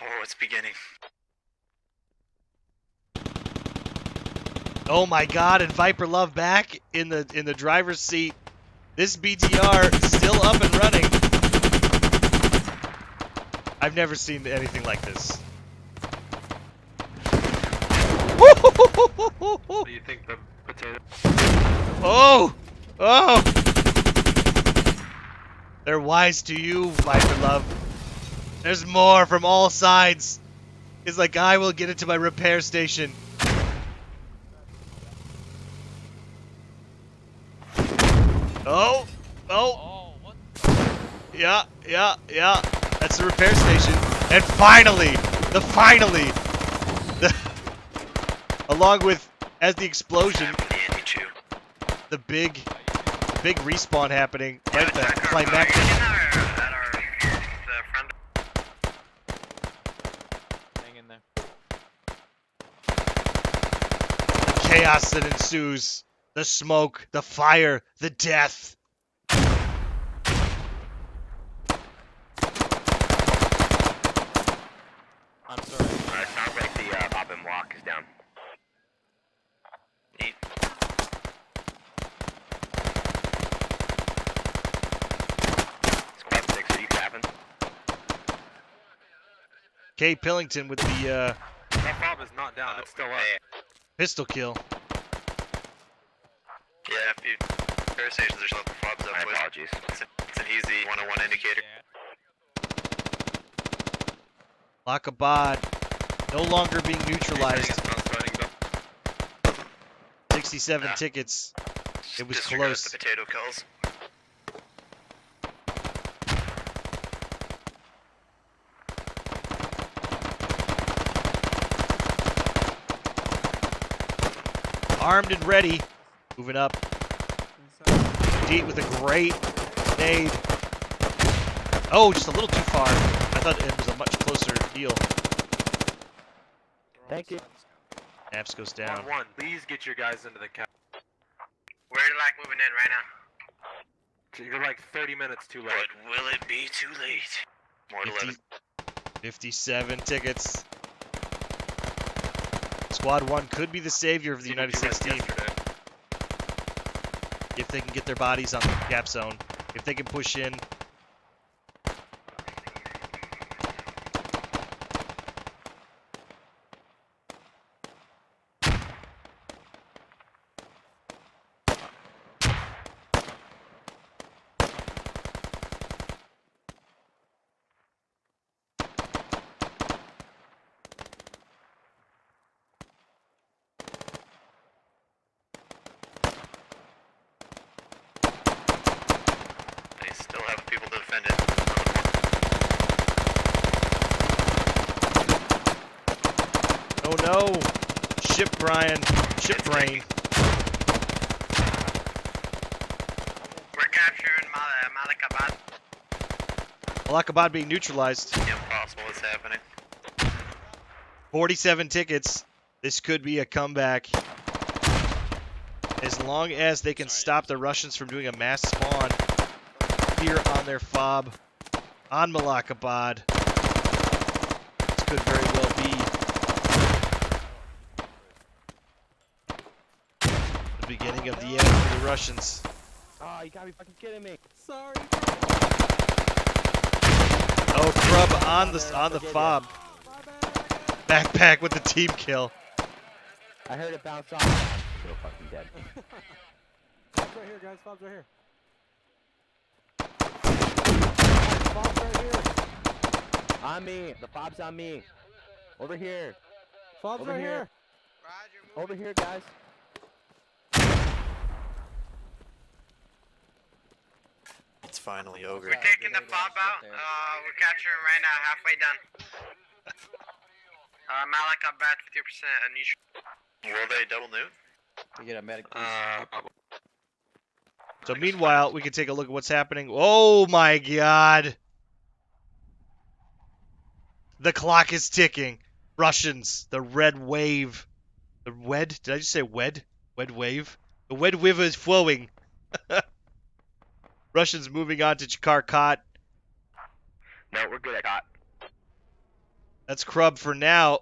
E: Oh, it's beginning.
A: Oh my God! And Viper Love back in the driver's seat. This BTR still up and running. I've never seen anything like this.
I: What do you think the potato?
A: Oh! Oh! They're wise to you, Viper Love. There's more from all sides. It's like, I will get into my repair station. Oh! Oh!
G: what?
A: Yeah. That's the repair station. And finally, along with, as the explosion, the big respawn happening right at the Climax.
B: Hang in there.
A: The chaos that ensues, the smoke, the fire, the death.
E: I'm sorry. It sounds like the Bob and Walk is down. Neat.
A: K. Pillington with the
I: That fob is not down. It's still up.
A: pistol kill.
E: Yeah, if you repair stations are still fobs up. My apologies. It's an easy 101 indicator.
A: Malakabad no longer being neutralized. 67 tickets. It was
E: Disregard
A: close.
E: the potato kills.
A: Armed and ready. Moving up. Deet with a great nade. Oh, just a little too far. I thought it was a much closer deal.
I: Thank you.
A: Naps goes down.
I: 1-1. Please get your guys into the cap.
E: We're like moving in right now.
I: You're like 30 minutes too late.
E: But will it be too late? More to 11.
A: 57 tickets. Squad 1 could be the savior of the United States team. If they can get their bodies on the gap zone. If they can push in.
E: They still have people to defend it.
A: Oh no! Ship Brian. Ship brain.
E: We're capturing Malakabad.
A: Malakabad being neutralized.
E: Impossible is happening.
A: 47 tickets. This could be a comeback. As long as they can stop the Russians from doing a mass spawn here on their fob on Malakabad. This could very well be the beginning of the end for the Russians.
I: Oh, you gotta be fucking kidding me. Sorry.
A: Oh, Crub on the fob. Backpack with the team kill.
I: I heard it bounce off. So fucking dead.
D: Fob's right here, guys. Fob's right here. Fob's right here.
I: On me. The fob's on me. Over here.
D: Fob's
I: Over
D: right
I: here.
D: here.
I: Over here, guys.
E: It's finally over.
H: We're taking the fob out. We're capturing right now, halfway done. Malakabad 50% neutral.
E: Will they double nuke?
B: We get a medic.
A: So meanwhile, we can take a look at what's happening. Oh my god. The clock is ticking. Russians, the red wave. The wed? Did I just say wed? Wed wave? The wed wave is flowing. Russians moving on to Chakarkat.
E: No, we're good at caught.
A: That's Crub for now.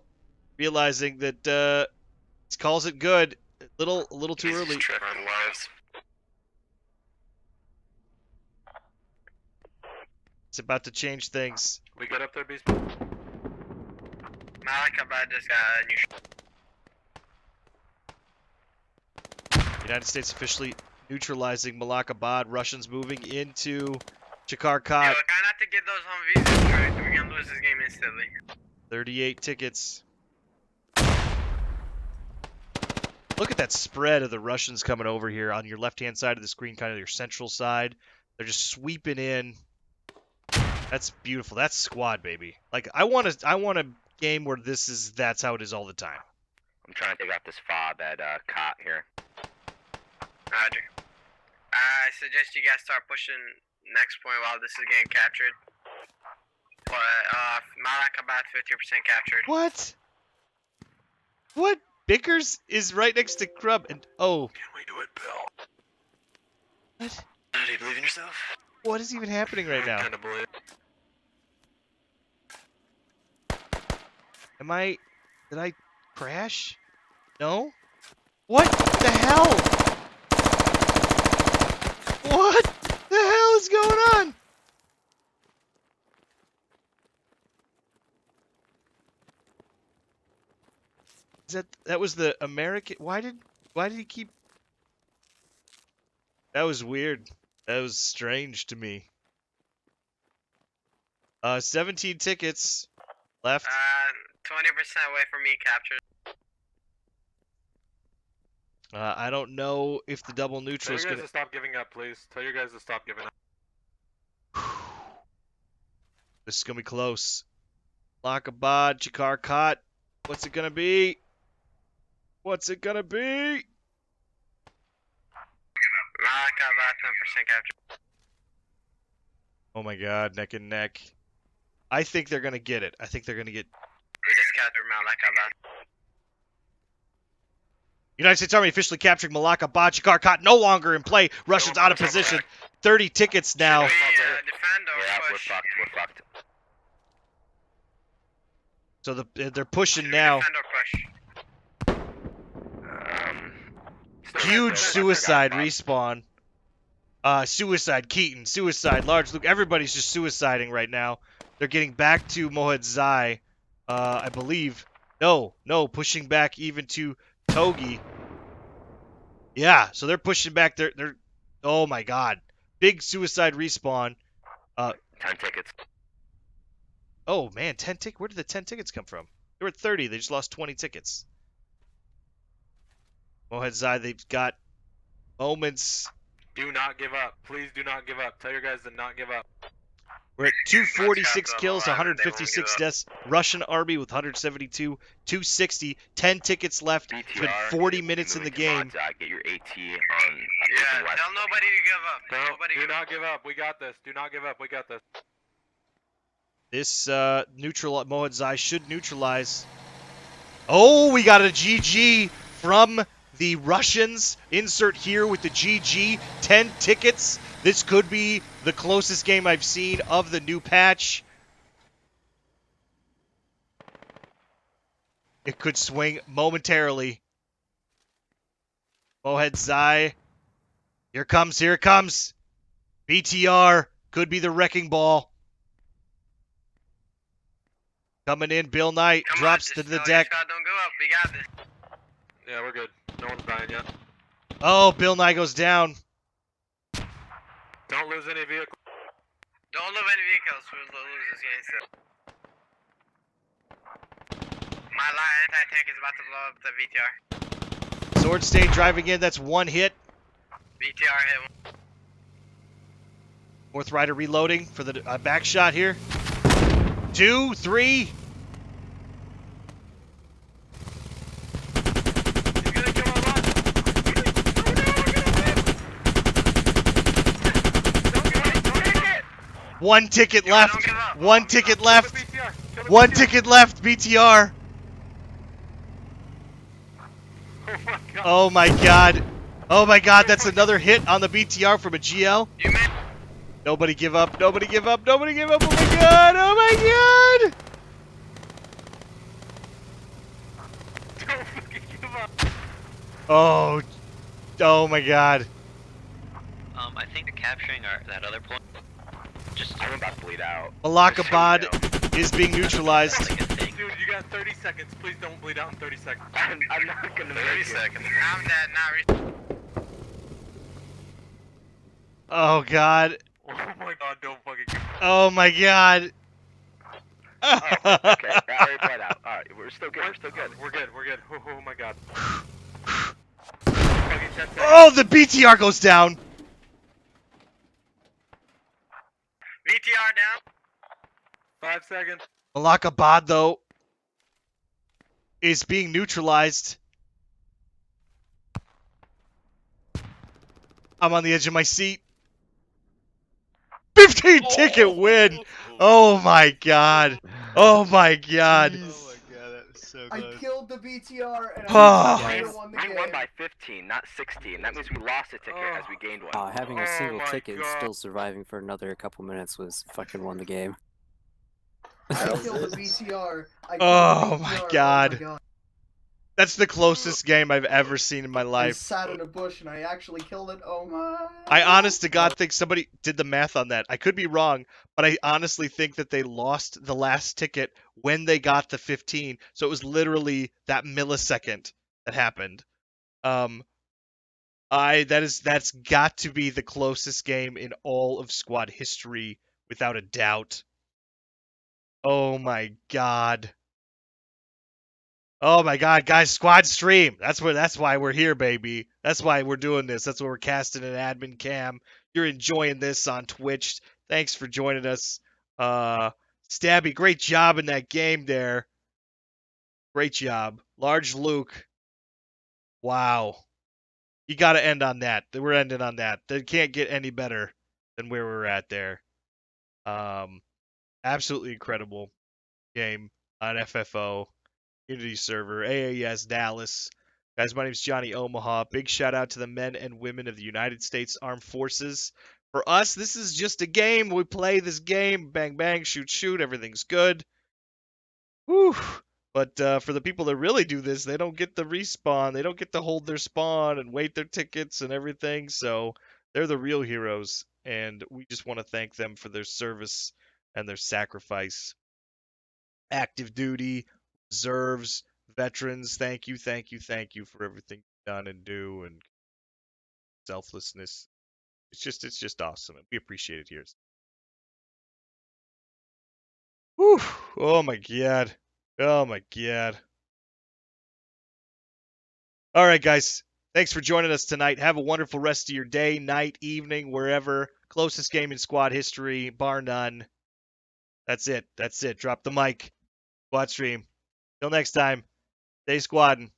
A: Realizing that he calls it good. A little too early. It's about to change things.
I: We get up there, Beast.
H: Malakabad just got neutral.
A: United States officially neutralizing Malakabad. Russians moving into Chakarkat.
H: Yo, try not to get those Humvees destroyed. We're gonna lose this game instantly.
A: 38 tickets. Look at that spread of the Russians coming over here on your left-hand side of the screen, kind of your central side. They're just sweeping in. That's beautiful. That's squad, baby. Like I want a game where that's how it is all the time.
E: I'm trying to take out this fob at cot here.
H: Roger. I suggest you guys start pushing next point while this is getting captured. But Malakabad 50% captured.
A: What? What? Bickers is right next to Crub and oh.
E: Can we do it, Bill?
A: What?
E: Do you believe in yourself?
A: What is even happening right now?
E: I kind of believe.
A: Did I crash? No? What the hell? What the hell is going on? That was the American? Why did he keep? That was weird. That was strange to me. 17 tickets left.
H: 20% away from me captured.
A: I don't know if the double
I: Tell
A: neutral
I: you
A: is
I: guys
A: gonna.
I: to stop giving up, please. Tell you guys to stop giving up.
A: This is gonna be close. Malakabad, Jakar caught. What's it gonna be? What's it gonna be?
H: Malakabad 10% captured.
A: Oh my God, neck and neck. I think they're gonna get it. I think they're gonna get.
H: We just captured Malakabad.
A: United States Army officially capturing Malakabad. Jakar caught no longer in play. Russians out of position. 30 tickets now.
H: Should we defend or
E: Yeah,
H: push?
E: we're fucked.
A: So they're pushing
H: Should we
A: now.
H: defend or push?
A: Huge suicide respawn. Suicide Keaton. Suicide Large Luke. Everybody's just suiciding right now. They're getting back to Mohed Zai. I believe. No, pushing back even to Togi. Yeah, so they're pushing back. They're. Oh my God, big suicide respawn.
E: 10 tickets.
A: Oh man, 10 tickets. Where did the 10 tickets come from? They were at 30. They just lost 20 tickets. Mohed Zai. They've got moments.
I: Do not give up. Please do not give up. Tell your guys to not give up.
A: We're at 246
H: Let's
A: kills,
H: capture them alive,
A: 156
H: they won't
A: deaths. Russian Army with 172, 260, 10 tickets left. It's been 40 minutes in the game.
E: Get your AT on.
H: Yeah, tell nobody to give up.
I: No,
H: Nobody
I: do
H: give
I: not
H: up.
I: give up. We got this. Do not give up. We got this.
A: This Mohed Zai should neutralize. Oh, we got a GG from the Russians. Insert here with the GG. 10 tickets. This could be the closest game I've seen of the new patch. It could swing momentarily. Mohed Zai. Here it comes. BTR could be the wrecking ball. Coming in, Bill Knight drops to the deck.
H: Don't go up. We got this.
I: Yeah, we're good. No one's dying yet.
A: Oh, Bill Knight goes down.
I: Don't lose any vehicles.
H: Don't lose any vehicles. We'll lose this game still. My light anti-tank is about to blow up the VTR.
A: Sword Stain driving in. That's one hit.
H: VTR hit one.
A: Fourth rider reloading for the back shot here. 2, 3. One ticket left. One ticket left. One ticket left. BTR. Oh my God. Oh my God. That's another hit on the BTR from a GL. Nobody give up. Nobody give up. Nobody give up. Oh my God. Oh my God.
I: Don't fucking give up.
A: Oh. Oh my God.
E: I think they're capturing that other point. I'm about to bleed out.
A: Malakabad is being neutralized.
I: Dude, you got 30 seconds. Please don't bleed out in 30 seconds.
E: I'm not gonna make
H: 30
E: it.
H: seconds. I'm dead. Not
A: Oh God.
I: Oh my God, don't fucking give up.
A: Oh my God.
E: Okay, battery bled out. Alright, we're still good. We're still good.
I: We're good. We're good. Oh my God.
A: Oh, the BTR goes down.
H: VTR down.
I: 5 seconds.
A: Malakabad, though, is being neutralized. I'm on the edge of my seat. 15 ticket win. Oh my God. Oh my God.
E: Oh my God, that was so
M: I
E: close.
M: killed the BTR and
A: Oh.
M: I won the
E: We
M: game.
E: won by 15, not 16. That means we lost a ticket as we gained one.
N: Having a single
I: my
N: ticket and
I: God.
N: still surviving for another couple minutes was fucking won the game.
M: I killed the BTR. I killed
A: Oh
M: the
A: my
M: BTR.
A: God.
M: Oh my God.
A: That's the closest game I've ever seen in my
M: I
A: life.
M: sat in a bush and I actually killed it. Oh my.
A: I honest to God think somebody did the math on that. I could be wrong, but I honestly think that they lost the last ticket when they got the 15. So it was literally that millisecond that happened. That's got to be the closest game in all of squad history, without a doubt. Oh my God. Oh my God, guys, squad stream. That's why we're here, baby. That's why we're doing this. That's why we're casting an admin cam. You're enjoying this on Twitch. Thanks for joining us. Stabby, great job in that game there. Great job. Large Luke. Wow. You got to end on that. We're ending on that. They can't get any better than where we're at there. Absolutely incredible game on FFO. Unity server, AAS Dallas. Guys, my name is Johnny Omaha. Big shout out to the men and women of the United States Armed Forces. For us, this is just a game. We play this game. Bang, bang, shoot, shoot. Everything's good. Whew. But for the people that really do this, they don't get the respawn. They don't get to hold their spawn and wait their tickets and everything. So they're the real heroes. And we just want to thank them for their service and their sacrifice. Active duty, reserves, veterans, thank you for everything you've done and do, and selflessness. It's just awesome. We appreciate it here. Whew. Oh my God. Oh my God. All right, guys. Thanks for joining us tonight. Have a wonderful rest of your day, night, evening, wherever. Closest game in squad history, bar none. That's it. Drop the mic. Squad stream. Till next time. Stay squadding.